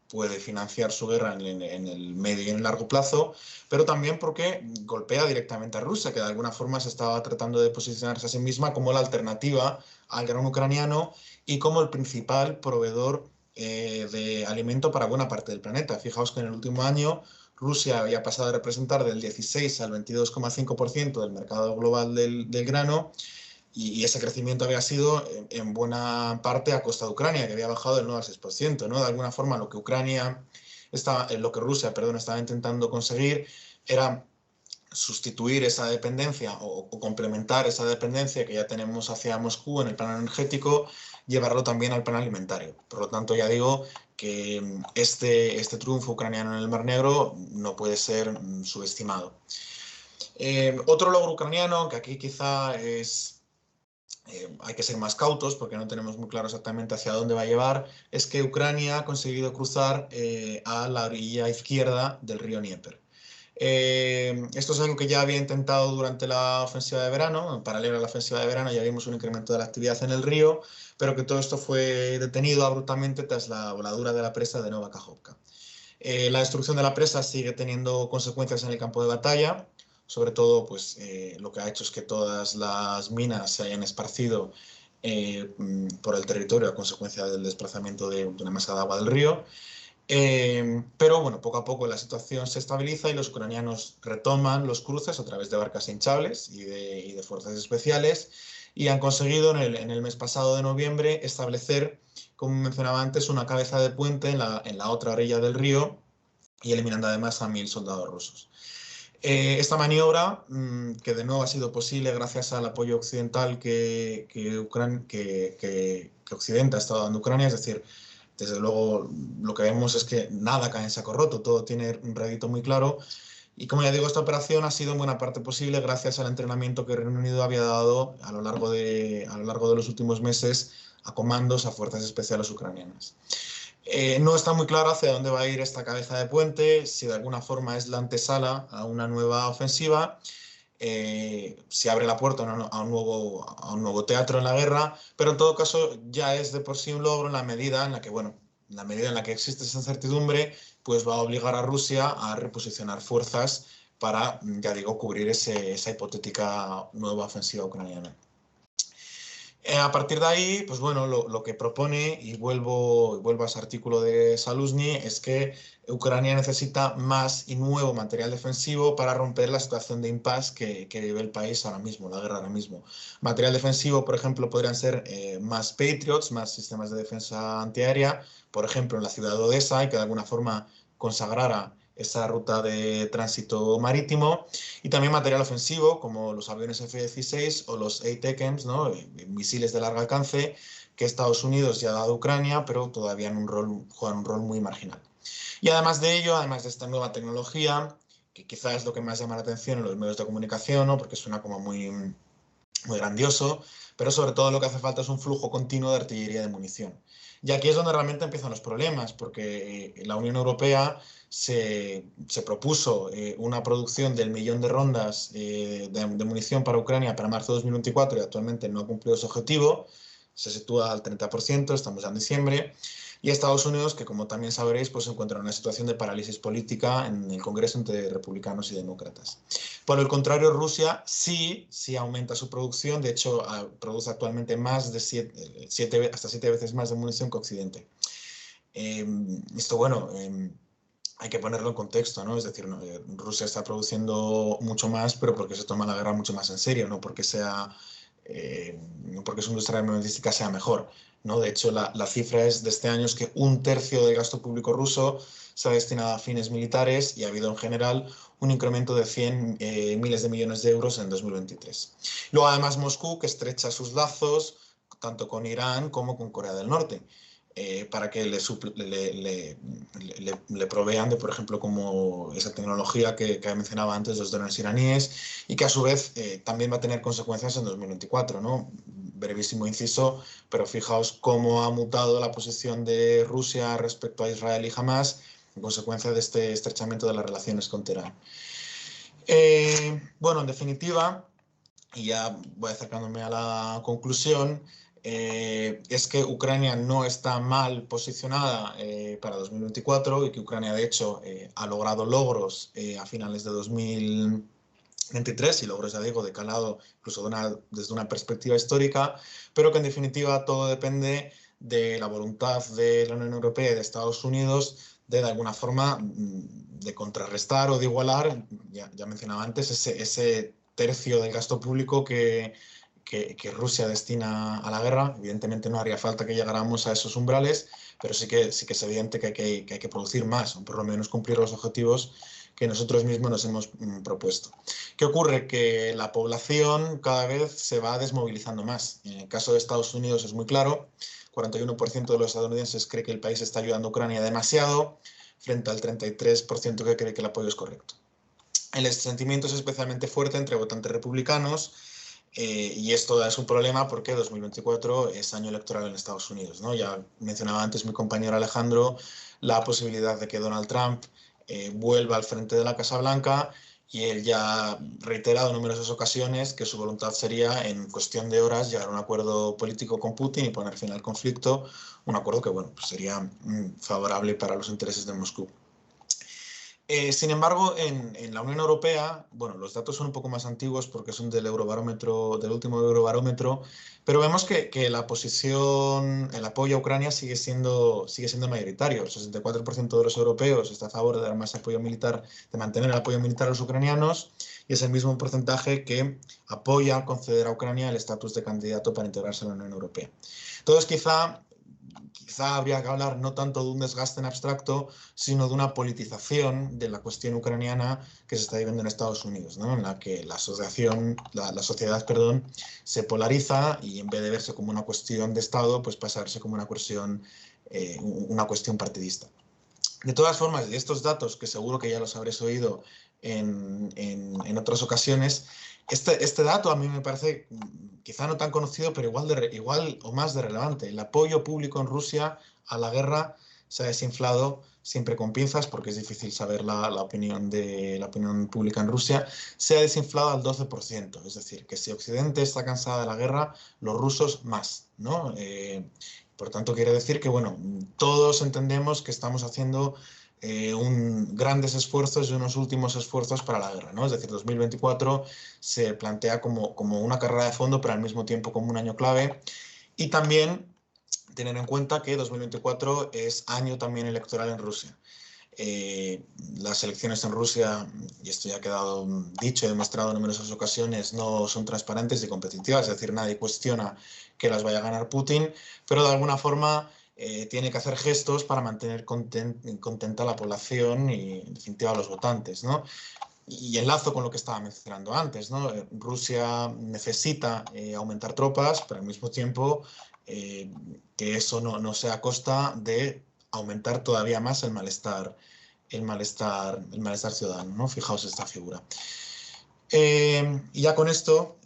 puede financiar su guerra en el medio y en el largo plazo, pero también porque golpea directamente a Rusia, que de alguna forma se estaba tratando de posicionarse a sí misma como la alternativa al grano ucraniano y como el principal proveedor de alimento para buena parte del planeta. Fijaos que en el último año Rusia había pasado a representar del 16 al 22,5% del mercado global del grano, y ese crecimiento había sido en buena parte a costa de Ucrania, que había bajado del 9 al 6%, ¿no? De alguna forma lo que Rusia estaba intentando conseguir era sustituir esa dependencia o complementar esa dependencia que ya tenemos hacia Moscú en el plano energético, llevarlo también al plano alimentario. Por lo tanto, ya digo que este triunfo ucraniano en el Mar Negro no puede ser subestimado. Otro logro ucraniano, que aquí quizá hay que ser más cautos porque no tenemos muy claro exactamente hacia dónde va a llevar, es que Ucrania ha conseguido cruzar a la orilla izquierda del río Dnieper. Esto es algo que ya había intentado durante la ofensiva de verano. En paralelo a la ofensiva de verano ya vimos un incremento de la actividad en el río, pero que todo esto fue detenido abruptamente tras la voladura de la presa de Nova Kakhovka. La destrucción de la presa sigue teniendo consecuencias en el campo de batalla. Sobre todo, pues, lo que ha hecho es que todas las minas se hayan esparcido por el territorio a consecuencia del desplazamiento de una masa de agua del río. Pero bueno, poco a poco la situación se estabiliza y los ucranianos retoman los cruces a través de barcas hinchables y de fuerzas especiales, y han conseguido en el mes pasado de noviembre establecer, como mencionaba antes, una cabeza de puente en la otra orilla del río, y eliminando además a 1000 soldados rusos. Esta maniobra, que de nuevo ha sido posible gracias al apoyo occidental que Occidente ha estado dando a Ucrania, es decir, desde luego lo que vemos es que nada cae en saco roto, todo tiene un rédito muy claro, y como ya digo, esta operación ha sido en buena parte posible gracias al entrenamiento que Reino Unido había dado a lo largo de los últimos meses a comandos, a fuerzas especiales ucranianas. No está muy claro hacia dónde va a ir esta cabeza de puente, si de alguna forma es la antesala a una nueva ofensiva, si abre la puerta a un nuevo teatro en la guerra, pero en todo caso ya es de por sí un logro en la medida en la que, bueno, en la medida en la que existe esa incertidumbre, pues va a obligar a Rusia a reposicionar fuerzas para, ya digo, cubrir esa hipotética nueva ofensiva ucraniana. A partir de ahí, pues bueno, lo que propone, y vuelvo a ese artículo de Zaluzny, es que Ucrania necesita más y nuevo material defensivo para romper la situación de impasse que vive el país ahora mismo, la guerra ahora mismo. Material defensivo, por ejemplo, podrían ser más Patriots, más sistemas de defensa antiaérea, por ejemplo, en la ciudad de Odessa, y que de alguna forma consagrara esa ruta de tránsito marítimo, y también material ofensivo como los aviones F-16 o los ATACMS, ¿no? Misiles de largo alcance que Estados Unidos ya ha dado a Ucrania, pero todavía juegan un rol muy marginal. Y además de ello, además de esta nueva tecnología, que quizás es lo que más llama la atención en los medios de comunicación, ¿no? Porque suena como muy grandioso, pero sobre todo lo que hace falta es un flujo continuo de artillería de munición. Y aquí es donde realmente empiezan los problemas, porque la Unión Europea se propuso una producción del 1.000.000 de rondas de munición para Ucrania para marzo de 2024 y actualmente no ha cumplido ese objetivo, se sitúa al 30%, estamos ya en diciembre. Y Estados Unidos, que como también sabréis, pues se encuentra en una situación de parálisis política en el Congreso entre republicanos y demócratas. Por el contrario, Rusia sí aumenta su producción, de hecho produce actualmente más de hasta 7 veces más de munición que Occidente. Esto, bueno, hay que ponerlo en contexto, ¿no? Es decir, Rusia está produciendo mucho más, pero porque se toma la guerra mucho más en serio, no porque no porque su industria armamentística sea mejor, ¿no? De hecho, la cifra de este año es que 1/3 del gasto público ruso se ha destinado a fines militares y ha habido en general un incremento de 100 miles de millones de euros en 2023. Luego, además, Moscú, que estrecha sus lazos tanto con Irán como con Corea del Norte, para que le provean de, por ejemplo, como esa tecnología que mencionaba antes, los drones iraníes, y que a su vez también va a tener consecuencias en 2024, ¿no? Brevísimo inciso, pero fijaos cómo ha mutado la posición de Rusia respecto a Israel y Hamás en consecuencia de este estrechamiento de las relaciones con Teherán. Bueno, en definitiva, y ya voy acercándome a la conclusión, es que Ucrania no está mal posicionada para 2024 y que Ucrania, de hecho, ha logrado logros a finales de 2023 y logros, ya digo, de calado incluso desde una perspectiva histórica, pero que en definitiva todo depende de la voluntad de la Unión Europea y de Estados Unidos de alguna forma de contrarrestar o de igualar, ya mencionaba antes, ese tercio del gasto público que Rusia destina a la guerra. Evidentemente no haría falta que llegáramos a esos umbrales, pero sí que es evidente que hay que producir más, o por lo menos cumplir los objetivos que nosotros mismos nos hemos propuesto. ¿Qué ocurre? Que la población cada vez se va desmovilizando más. En el caso de Estados Unidos es muy claro, 41% de los estadounidenses cree que el país está ayudando a Ucrania demasiado, frente al 33% que cree que el apoyo es correcto. El sentimiento es especialmente fuerte entre votantes republicanos, y esto es un problema porque 2024 es año electoral en Estados Unidos, ¿no? Ya mencionaba antes mi compañero Alejandro la posibilidad de que Donald Trump vuelva al frente de la Casa Blanca, y él ya ha reiterado en numerosas ocasiones que su voluntad sería en cuestión de horas llegar a un acuerdo político con Putin y poner fin al conflicto, un acuerdo que, bueno, pues sería favorable para los intereses de Moscú. Sin embargo, en la Unión Europea, bueno, los datos son un poco más antiguos porque son del último Eurobarómetro, pero vemos que la posición, el apoyo a Ucrania sigue siendo mayoritario. El 64% de los europeos está a favor de dar más apoyo militar, de mantener el apoyo militar a los ucranianos, y es el mismo porcentaje que apoya conceder a Ucrania el estatus de candidato para integrarse a la Unión Europea. Entonces, quizá habría que hablar no tanto de un desgaste en abstracto, sino de una politización de la cuestión ucraniana que se está viviendo en Estados Unidos, ¿no? En la que la sociedad se polariza, y en vez de verse como una cuestión de Estado, pues pasa a verse como una cuestión partidista. De todas formas, de estos datos, que seguro que ya los habréis oído en otras ocasiones. Este dato a mí me parece quizá no tan conocido, pero igual o más de relevante. El apoyo público en Rusia a la guerra se ha desinflado, siempre con pinzas, porque es difícil saber la opinión pública en Rusia, se ha desinflado al 12%. Es decir, que si Occidente está cansada de la guerra, los rusos más, ¿no? Por tanto, quiere decir que, bueno, todos entendemos que estamos haciendo grandes esfuerzos y unos últimos esfuerzos para la guerra, ¿no? Es decir, 2024 se plantea como una carrera de fondo, pero al mismo tiempo como un año clave. Y también tener en cuenta que 2024 es año también electoral en Rusia. Las elecciones en Rusia, y esto ya ha quedado dicho y demostrado en numerosas ocasiones, no son transparentes y competitivas, es decir, nadie cuestiona que las vaya a ganar Putin, pero de alguna forma tiene que hacer gestos para mantener contenta a la población y, en definitiva, a los votantes, ¿no? Y enlazo con lo que estaba mencionando antes, ¿no? Rusia necesita aumentar tropas, pero al mismo tiempo que eso no sea a costa de aumentar todavía más el malestar ciudadano, ¿no? Fijaos esta figura. Y ya con esto,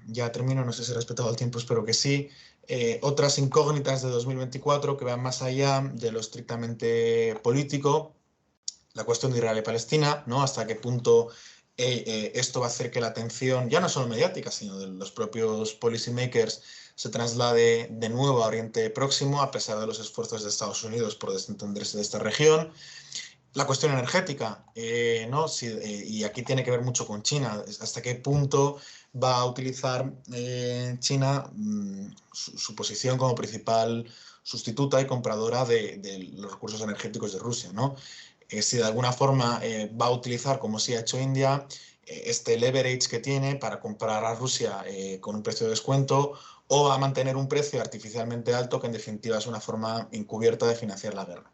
ya termino, no sé si he respetado el tiempo, espero que sí. Otras incógnitas de 2024 que van más allá de lo estrictamente político, la cuestión de Israel y Palestina, ¿no? Hasta qué punto esto va a hacer que la atención, ya no solo mediática, sino de los propios policymakers, se traslade de nuevo a Oriente Próximo, a pesar de los esfuerzos de Estados Unidos por desentenderse de esta región. La cuestión energética, ¿no? Y aquí tiene que ver mucho con China. ¿Hasta qué punto va a utilizar China su posición como principal sustituta y compradora de los recursos energéticos de Rusia, ¿no? Si de alguna forma va a utilizar, como sí ha hecho India, este leverage que tiene para comprar a Rusia con un precio de descuento, o a mantener un precio artificialmente alto, que en definitiva es una forma encubierta de financiar la guerra.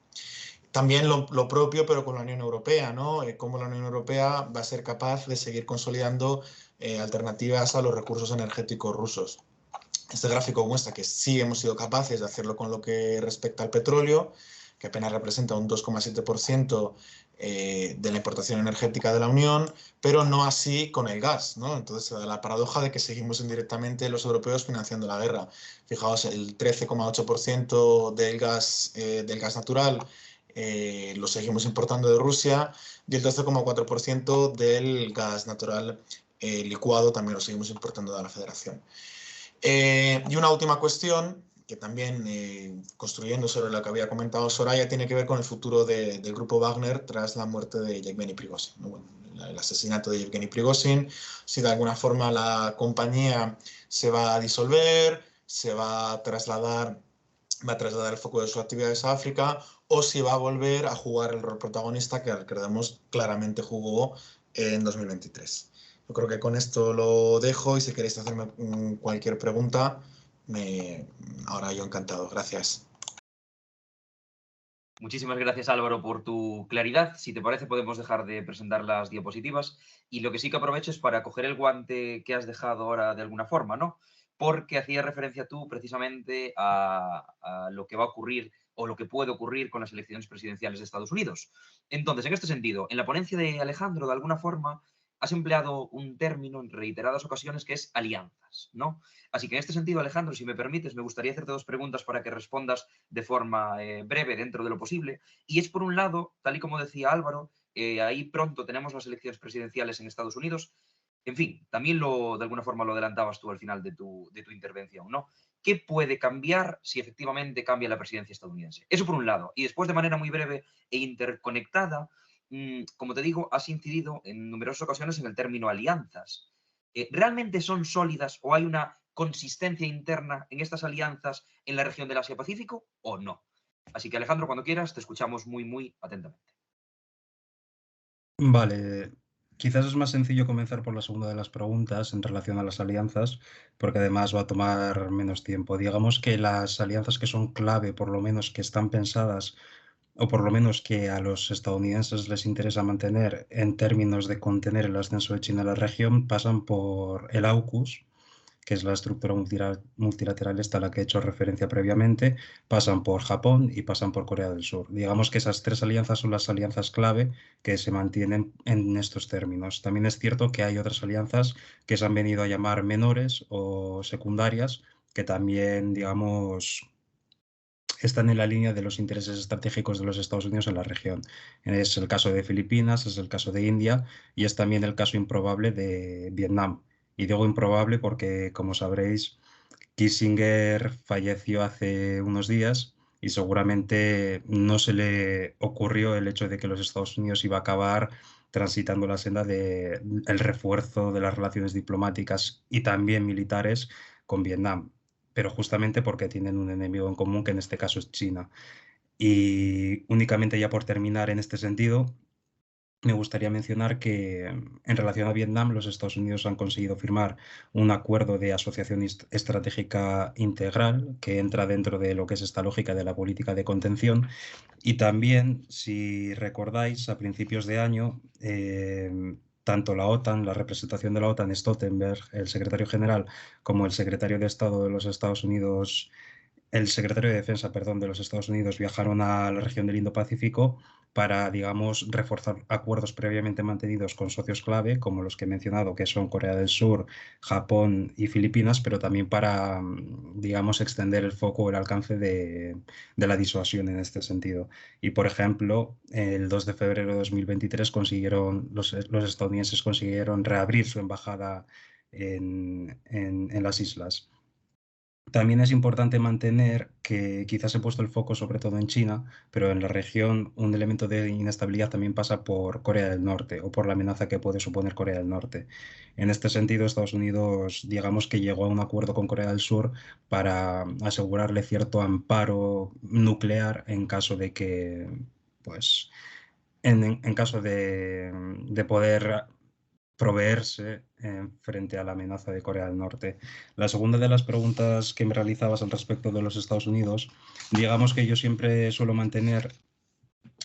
También lo propio, pero con la Unión Europea, ¿no? Cómo la Unión Europea va a ser capaz de seguir consolidando alternativas a los recursos energéticos rusos. Este gráfico muestra que sí hemos sido capaces de hacerlo con lo que respecta al petróleo, que apenas representa un 2,7% de la importación energética de la Unión, pero no así con el gas, ¿no? Entonces se da la paradoja de que seguimos indirectamente los europeos financiando la guerra. Fijaos, el 13,8% del gas natural lo seguimos importando de Rusia, y el 12,4% del gas natural licuado también lo seguimos importando de la Federación. Y una última cuestión, que también, construyendo sobre lo que había comentado Soraya, tiene que ver con el futuro del grupo Wagner tras la muerte de Yevgeny Prigozhin, ¿no? Bueno, el asesinato de Yevgeny Prigozhin, si de alguna forma la compañía se va a disolver, se va a trasladar el foco de sus actividades a África, o si va a volver a jugar el rol protagonista que recordemos claramente jugó en 2023. Yo creo que con esto lo dejo, y si queréis hacerme cualquier pregunta, ahora yo encantado. Gracias. Muchísimas gracias, Álvaro, por tu claridad. Si te parece, podemos dejar de presentar las diapositivas. Y lo que sí que aprovecho es para coger el guante que has dejado ahora de alguna forma, ¿no? Porque hacías referencia tú precisamente a lo que va a ocurrir o lo que puede ocurrir con las elecciones presidenciales de Estados Unidos. Entonces, en este sentido, en la ponencia de Alejandro, de alguna forma, has empleado un término en reiteradas ocasiones que es alianzas, ¿no? Así que en este sentido, Alejandro, si me permites, me gustaría hacerte dos preguntas para que respondas de forma breve dentro de lo posible. Y es, por un lado, tal y como decía Álvaro, ahí pronto tenemos las elecciones presidenciales en Estados Unidos. En fin, también de alguna forma lo adelantabas tú al final de tu intervención, ¿no? ¿Qué puede cambiar si efectivamente cambia la presidencia estadounidense? Eso por un lado. Y después, de manera muy breve e interconectada, como te digo, has incidido en numerosas ocasiones en el término alianzas. ¿Realmente son sólidas o hay una consistencia interna en estas alianzas en la región del Asia-Pacífico o no? Así que, Alejandro, cuando quieras, te escuchamos muy, muy atentamente. Vale, quizás es más sencillo comenzar por la segunda de las preguntas en relación a las alianzas, porque además va a tomar menos tiempo. Digamos que las alianzas que son clave, por lo menos que están pensadas, o por lo menos que a los estadounidenses les interesa mantener en términos de contener el ascenso de China a la región, pasan por el AUKUS, que es la estructura multilateral esta a la que he hecho referencia previamente, pasan por Japón y pasan por Corea del Sur. Digamos que esas tres alianzas son las alianzas clave que se mantienen en estos términos. También es cierto que hay otras alianzas que se han venido a llamar menores o secundarias, que también, digamos, están en la línea de los intereses estratégicos de los Estados Unidos en la región. Es el caso de Filipinas, es el caso de India y es también el caso improbable de Vietnam. Y digo improbable porque, como sabréis, Kissinger falleció hace unos días y seguramente no se le ocurrió el hecho de que los Estados Unidos iba a acabar transitando la senda del refuerzo de las relaciones diplomáticas y también militares con Vietnam, pero justamente porque tienen un enemigo en común, que en este caso es China. Y únicamente ya por terminar en este sentido, me gustaría mencionar que en relación a Vietnam, los Estados Unidos han conseguido firmar un acuerdo de asociación estratégica integral que entra dentro de lo que es esta lógica de la política de contención. Y también, si recordáis, a principios de año, tanto la OTAN, la representación de la OTAN, Stoltenberg, el secretario general, como el secretario de Estado de los Estados Unidos, el secretario de Defensa, perdón, de los Estados Unidos viajaron a la región del Indo-Pacífico para, digamos, reforzar acuerdos previamente mantenidos con socios clave, como los que he mencionado, que son Corea del Sur, Japón y Filipinas, pero también para, digamos, extender el foco o el alcance de la disuasión en este sentido. Y, por ejemplo, el 2 de febrero de 2023 los estadounidenses consiguieron reabrir su embajada en las islas. También es importante mantener que quizás he puesto el foco sobre todo en China, pero en la región un elemento de inestabilidad también pasa por Corea del Norte o por la amenaza que puede suponer Corea del Norte. En este sentido, Estados Unidos, digamos que llegó a un acuerdo con Corea del Sur para asegurarle cierto amparo nuclear en caso de que, pues, en caso de poder proveerse frente a la amenaza de Corea del Norte. La segunda de las preguntas que me realizabas al respecto de los Estados Unidos, digamos que yo siempre suelo mantener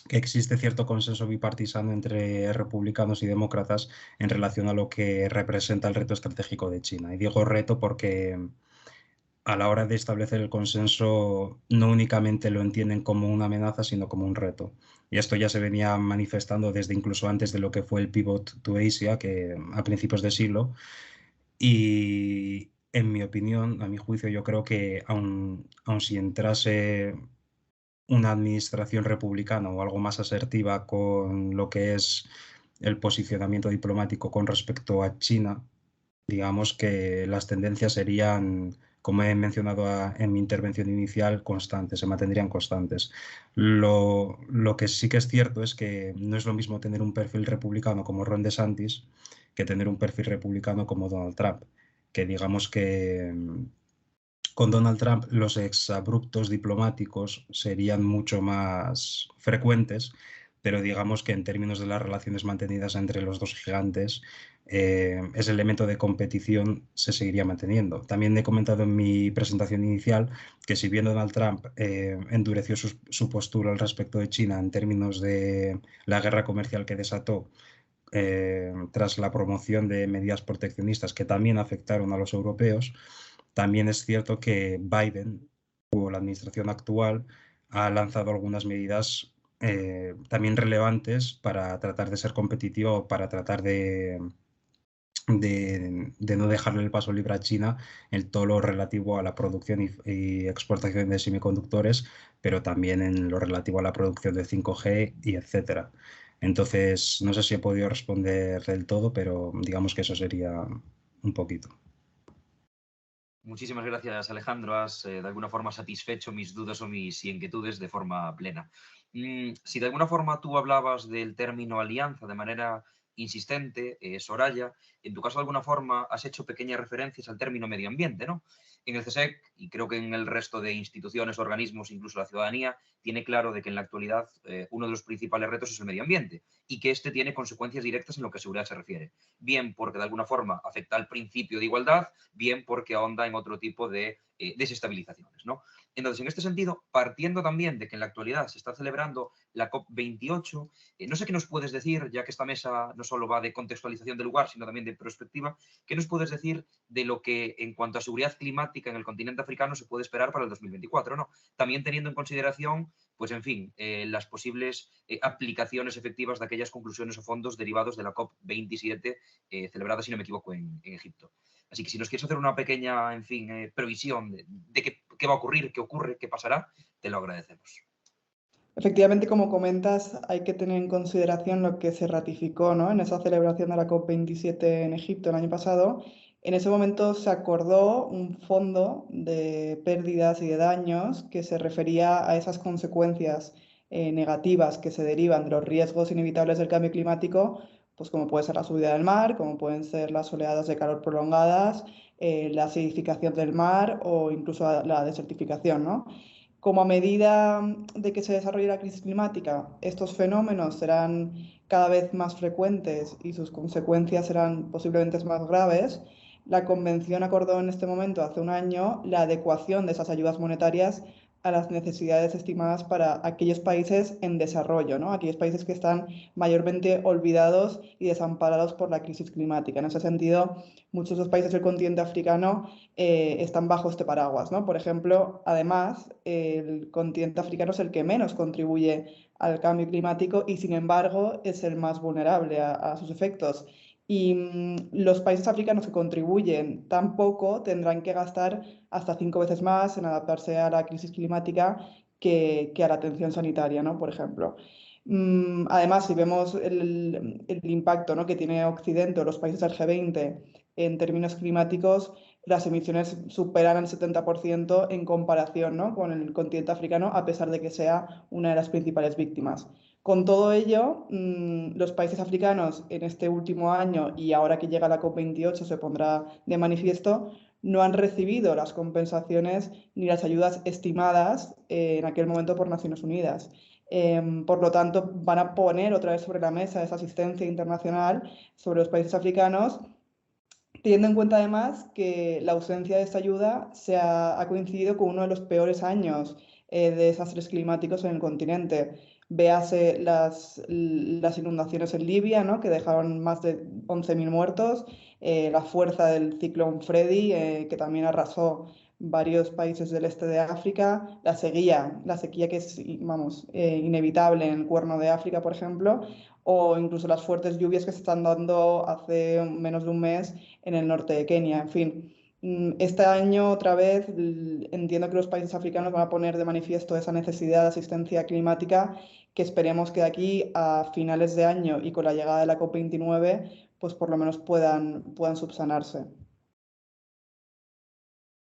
que existe cierto consenso bipartisano entre republicanos y demócratas en relación a lo que representa el reto estratégico de China. Y digo reto porque a la hora de establecer el consenso no únicamente lo entienden como una amenaza, sino como un reto. Y esto ya se venía manifestando desde incluso antes de lo que fue el Pivot to Asia, que a principios de siglo. Y en mi opinión, a mi juicio, yo creo que aun si entrase una administración republicana o algo más asertiva con lo que es el posicionamiento diplomático con respecto a China, digamos que las tendencias serían, como he mencionado en mi intervención inicial, constantes, se mantendrían constantes. Lo que sí que es cierto es que no es lo mismo tener un perfil republicano como Ron DeSantis que tener un perfil republicano como Donald Trump, que digamos que con Donald Trump los exabruptos diplomáticos serían mucho más frecuentes, pero digamos que en términos de las relaciones mantenidas entre los dos gigantes, ese elemento de competición se seguiría manteniendo. También he comentado en mi presentación inicial que si bien Donald Trump endureció su postura al respecto de China en términos de la guerra comercial que desató tras la promoción de medidas proteccionistas que también afectaron a los europeos, también es cierto que Biden o la administración actual ha lanzado algunas medidas también relevantes para tratar de ser competitivo o para tratar de no dejarle el paso libre a China en todo lo relativo a la producción y exportación de semiconductores, pero también en lo relativo a la producción de 5G y etcétera. Entonces, no sé si he podido responder del todo, pero digamos que eso sería un poquito. Muchísimas gracias, Alejandro. Has de alguna forma satisfecho mis dudas o mis inquietudes de forma plena. Si de alguna forma tú hablabas del término alianza de manera insistente, Soraya, en tu caso de alguna forma has hecho pequeñas referencias al término medio ambiente, ¿no? en el CSEC, y creo que en el resto de instituciones, organismos, incluso la ciudadanía, tiene claro de que en la actualidad uno de los principales retos es el medio ambiente y que este tiene consecuencias directas en lo que a seguridad se refiere. Bien porque de alguna forma afecta al principio de igualdad, bien porque ahonda en otro tipo de desestabilizaciones, ¿no? Entonces, en este sentido, partiendo también de que en la actualidad se está celebrando la COP28, no sé qué nos puedes decir, ya que esta mesa no solo va de contextualización del lugar, sino también de perspectiva, ¿qué nos puedes decir de lo que en cuanto a seguridad climática en el continente africano se puede esperar para el 2024, ¿no? También teniendo en consideración, pues en fin, las posibles aplicaciones efectivas de aquellas conclusiones o fondos derivados de la COP27 celebrada, si no me equivoco, en Egipto. Así que si nos quieres hacer una pequeña, en fin, previsión de qué va a ocurrir, qué ocurre, qué pasará, te lo agradecemos. Efectivamente, como comentas, hay que tener en consideración lo que se ratificó, ¿no?, en esa celebración de la COP27 en Egipto el año pasado. En ese momento se acordó un fondo de pérdidas y de daños que se refería a esas consecuencias negativas que se derivan de los riesgos inevitables del cambio climático, pues como puede ser la subida del mar, como pueden ser las oleadas de calor prolongadas, la acidificación del mar o incluso la desertificación, ¿no? Como a medida de que se desarrolle la crisis climática, estos fenómenos serán cada vez más frecuentes y sus consecuencias serán posiblemente más graves, la Convención acordó en este momento, hace un año, la adecuación de esas ayudas monetarias a las necesidades estimadas para aquellos países en desarrollo, ¿no?, aquellos países que están mayormente olvidados y desamparados por la crisis climática. En ese sentido, muchos de los países del continente africano están bajo este paraguas, ¿no? Por ejemplo, además, el continente africano es el que menos contribuye al cambio climático y, sin embargo, es el más vulnerable a sus efectos. Y los países africanos que contribuyen tan poco tendrán que gastar hasta 5 veces más en adaptarse a la crisis climática que a la atención sanitaria, ¿no?, por ejemplo. Además, si vemos el impacto, ¿no?, que tiene Occidente o los países del G20 en términos climáticos, las emisiones superan el 70% en comparación, ¿no?, con el continente africano, a pesar de que sea una de las principales víctimas. Con todo ello, los países africanos en este último año y ahora que llega la COP28 se pondrá de manifiesto, no han recibido las compensaciones ni las ayudas estimadas en aquel momento por Naciones Unidas. Por lo tanto, van a poner otra vez sobre la mesa esa asistencia internacional sobre los países africanos, teniendo en cuenta además que la ausencia de esta ayuda ha coincidido con uno de los peores años de desastres climáticos en el continente. Véase las inundaciones en Libia, ¿no?, que dejaron más de 11.000 muertos, la fuerza del ciclón Freddy, que también arrasó varios países del este de África, la sequía que es, vamos, inevitable en el Cuerno de África, por ejemplo, o incluso las fuertes lluvias que se están dando hace menos de un mes en el norte de Kenia. En fin, este año otra vez entiendo que los países africanos van a poner de manifiesto esa necesidad de asistencia climática, que esperemos que de aquí a finales de año y con la llegada de la COP29, pues por lo menos puedan subsanarse.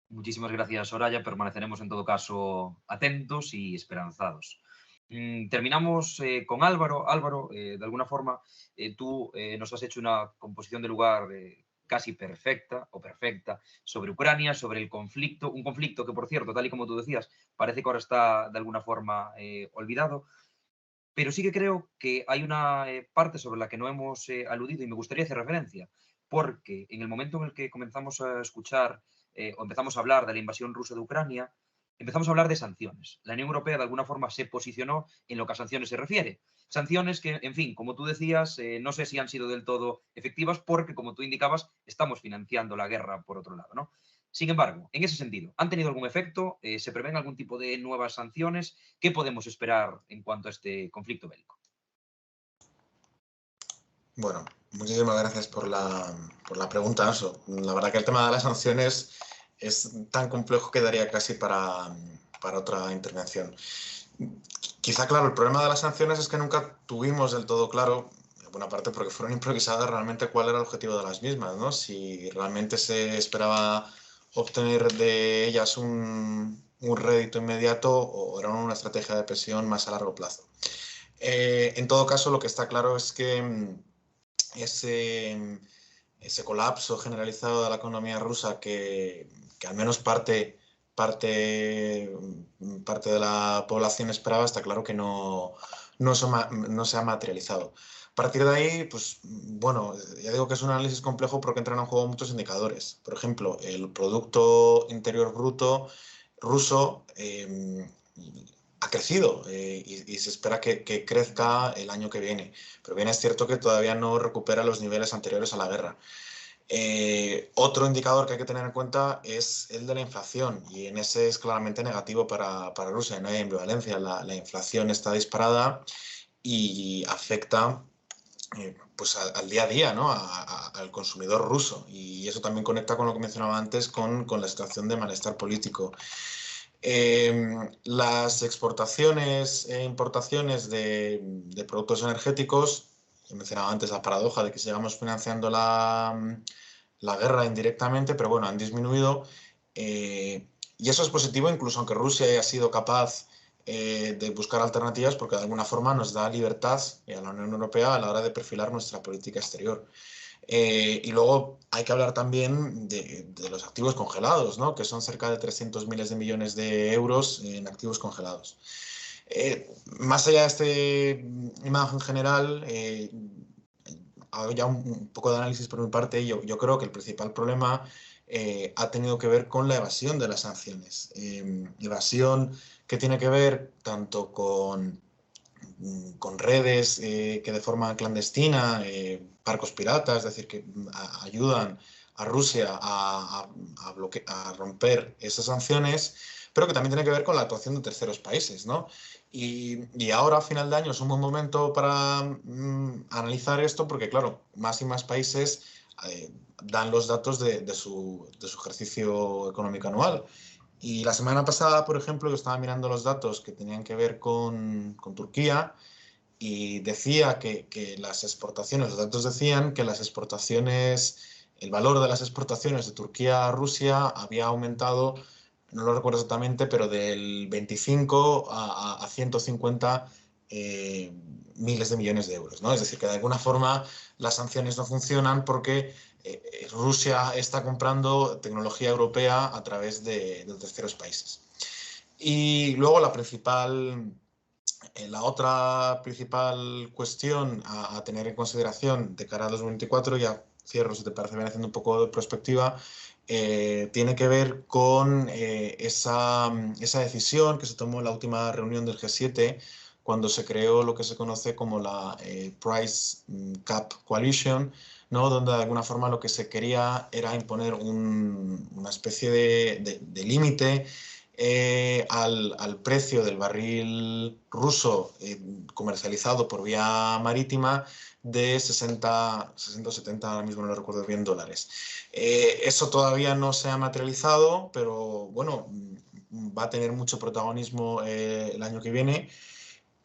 Muchísimas gracias, Soraya. Permaneceremos en todo caso atentos y esperanzados. Terminamos con Álvaro. Álvaro, de alguna forma, tú nos has hecho una composición de lugar casi perfecta sobre Ucrania, sobre el conflicto, un conflicto que, por cierto, tal y como tú decías, parece que ahora está de alguna forma olvidado, pero sí que creo que hay una parte sobre la que no hemos aludido y me gustaría hacer referencia, porque en el momento en el que comenzamos a escuchar o empezamos a hablar de la invasión rusa de Ucrania, empezamos a hablar de sanciones. La Unión Europea de alguna forma se posicionó en lo que a sanciones se refiere. Sanciones que, en fin, como tú decías, no sé si han sido del todo efectivas porque, como tú indicabas, estamos financiando la guerra por otro lado, ¿no? Sin embargo, en ese sentido, ¿han tenido algún efecto? ¿Se prevén algún tipo de nuevas sanciones? ¿Qué podemos esperar en cuanto a este conflicto bélico? Bueno, muchísimas gracias por la pregunta, Anso. La verdad que el tema de las sanciones es tan complejo que daría casi para otra intervención. Quizá, claro, el problema de las sanciones es que nunca tuvimos del todo claro, en buena parte porque fueron improvisadas, realmente cuál era el objetivo de las mismas, ¿no? Si realmente se esperaba obtener de ellas un rédito inmediato o era una estrategia de presión más a largo plazo. En todo caso, lo que está claro es que ese colapso generalizado de la economía rusa que al menos parte de la población esperaba, está claro que no se ha materializado. A partir de ahí, pues bueno, ya digo que es un análisis complejo porque entran en juego muchos indicadores. Por ejemplo, el Producto Interior Bruto ruso ha crecido y se espera que crezca el año que viene. Pero bien es cierto que todavía no recupera los niveles anteriores a la guerra. Otro indicador que hay que tener en cuenta es el de la inflación, y en ese es claramente negativo para Rusia. No hay ambivalencia, la inflación está disparada y afecta pues al día a día, ¿no? Al consumidor ruso, y eso también conecta con lo que mencionaba antes, con la situación de malestar político. Las exportaciones e importaciones de productos energéticos, mencionaba antes la paradoja de que sigamos financiando la guerra indirectamente, pero bueno, han disminuido, y eso es positivo, incluso aunque Rusia haya sido capaz de buscar alternativas, porque de alguna forma nos da libertad a la Unión Europea a la hora de perfilar nuestra política exterior. Y luego hay que hablar también de los activos congelados, ¿no? Que son cerca de 300 miles de millones de euros en activos congelados. Más allá de este imagen general, hago ya un poco de análisis por mi parte. Yo creo que el principal problema ha tenido que ver con la evasión de las sanciones. Evasión que tiene que ver tanto con redes que de forma clandestina, barcos piratas, es decir, que ayudan a Rusia a romper esas sanciones, pero que también tiene que ver con la actuación de terceros países, ¿no? Y ahora, a final de año, es un buen momento para analizar esto, porque, claro, más y más países dan los datos de su ejercicio económico anual. Y la semana pasada, por ejemplo, yo estaba mirando los datos que tenían que ver con Turquía, y decía que las exportaciones, los datos decían que las exportaciones, el valor de las exportaciones de Turquía a Rusia había aumentado, no lo recuerdo exactamente, pero del 25 a 150 miles de millones de euros, ¿no? Es decir, que de alguna forma las sanciones no funcionan porque Rusia está comprando tecnología europea a través de terceros países. Y luego la otra principal cuestión a tener en consideración de cara a 2024, ya cierro si te parece bien haciendo un poco de perspectiva, tiene que ver con esa decisión que se tomó en la última reunión del G7, cuando se creó lo que se conoce como la Price Cap Coalition, ¿no? Donde de alguna forma lo que se quería era imponer una especie de límite al precio del barril ruso comercializado por vía marítima de 60 o 70, ahora mismo no lo recuerdo bien, dólares. Eso todavía no se ha materializado, pero bueno, va a tener mucho protagonismo el año que viene.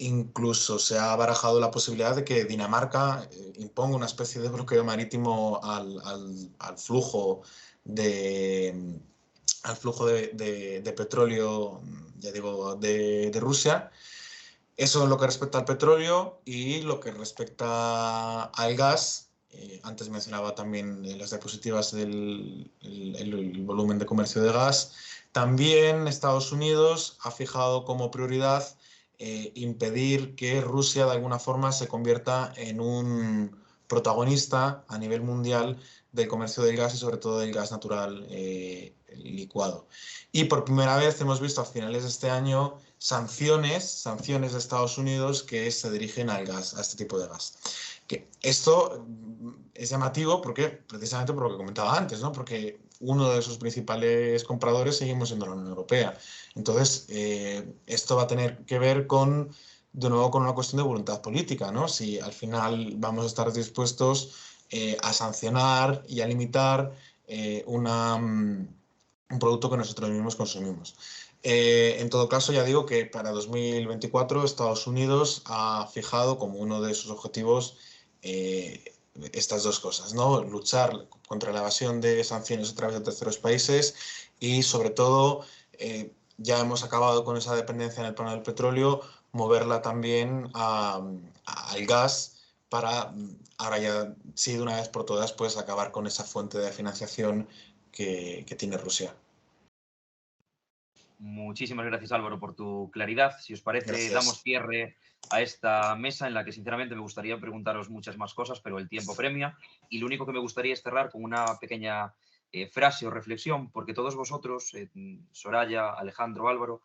Incluso se ha barajado la posibilidad de que Dinamarca imponga una especie de bloqueo marítimo al flujo de petróleo, ya digo, de Rusia. Eso es lo que respecta al petróleo. Y lo que respecta al gas, antes mencionaba también las diapositivas del el volumen de comercio de gas. También Estados Unidos ha fijado como prioridad impedir que Rusia de alguna forma se convierta en un protagonista a nivel mundial del comercio del gas, y sobre todo del gas natural licuado. Y por primera vez hemos visto a finales de este año sanciones de Estados Unidos que se dirigen al gas, a este tipo de gas. Que esto es llamativo precisamente por lo que comentaba antes, ¿no? Porque uno de sus principales compradores seguimos siendo la Unión Europea. Entonces, esto va a tener que ver de nuevo con una cuestión de voluntad política, ¿no? Si al final vamos a estar dispuestos a sancionar y a limitar un producto que nosotros mismos consumimos. En todo caso, ya digo que para 2024 Estados Unidos ha fijado como uno de sus objetivos estas dos cosas, ¿no? Luchar contra la evasión de sanciones a través de terceros países y, sobre todo, ya hemos acabado con esa dependencia en el plano del petróleo, moverla también al gas para ahora ya, sí, de una vez por todas, pues acabar con esa fuente de financiación que tiene Rusia. Muchísimas gracias, Álvaro, por tu claridad. Si os parece, Gracias. damos cierre a esta mesa en la que, sinceramente, me gustaría preguntaros muchas más cosas, pero el tiempo premia. Y lo único que me gustaría es cerrar con una pequeña frase o reflexión, porque todos vosotros, Soraya, Alejandro, Álvaro,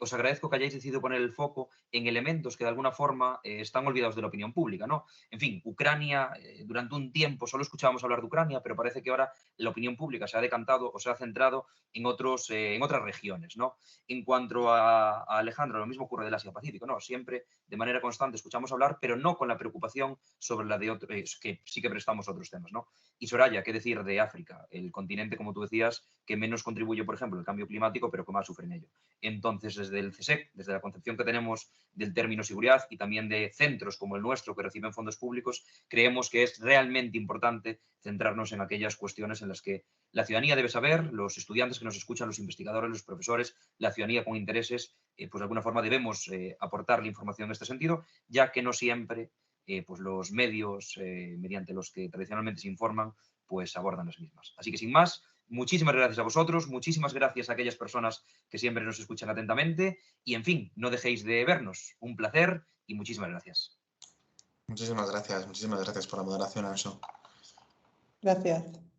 os agradezco que hayáis decidido poner el foco en elementos que de alguna forma están olvidados de la opinión pública, ¿no? En fin, Ucrania, durante un tiempo solo escuchábamos hablar de Ucrania, pero parece que ahora la opinión pública se ha decantado o se ha centrado en otras regiones, ¿no? En cuanto a Alejandro, lo mismo ocurre del Asia-Pacífico, ¿no? Siempre, de manera constante, escuchamos hablar, pero no con la preocupación sobre la de otros, que sí que prestamos otros temas, ¿no? Y Soraya, ¿qué decir de África? El continente, como tú decías, que menos contribuye, por ejemplo, al cambio climático, pero que más sufre en ello. Entonces, desde el CSEC, desde la concepción que tenemos del término seguridad y también de centros como el nuestro que reciben fondos públicos, creemos que es realmente importante centrarnos en aquellas cuestiones en las que la ciudadanía debe saber, los estudiantes que nos escuchan, los investigadores, los profesores, la ciudadanía con intereses, pues de alguna forma debemos aportar la información en este sentido, ya que no siempre pues los medios mediante los que tradicionalmente se informan, pues abordan las mismas. Así que sin más, muchísimas gracias a vosotros, muchísimas gracias a aquellas personas que siempre nos escuchan atentamente y, en fin, no dejéis de vernos. Un placer y muchísimas gracias. Muchísimas gracias por la moderación, Anso. Gracias.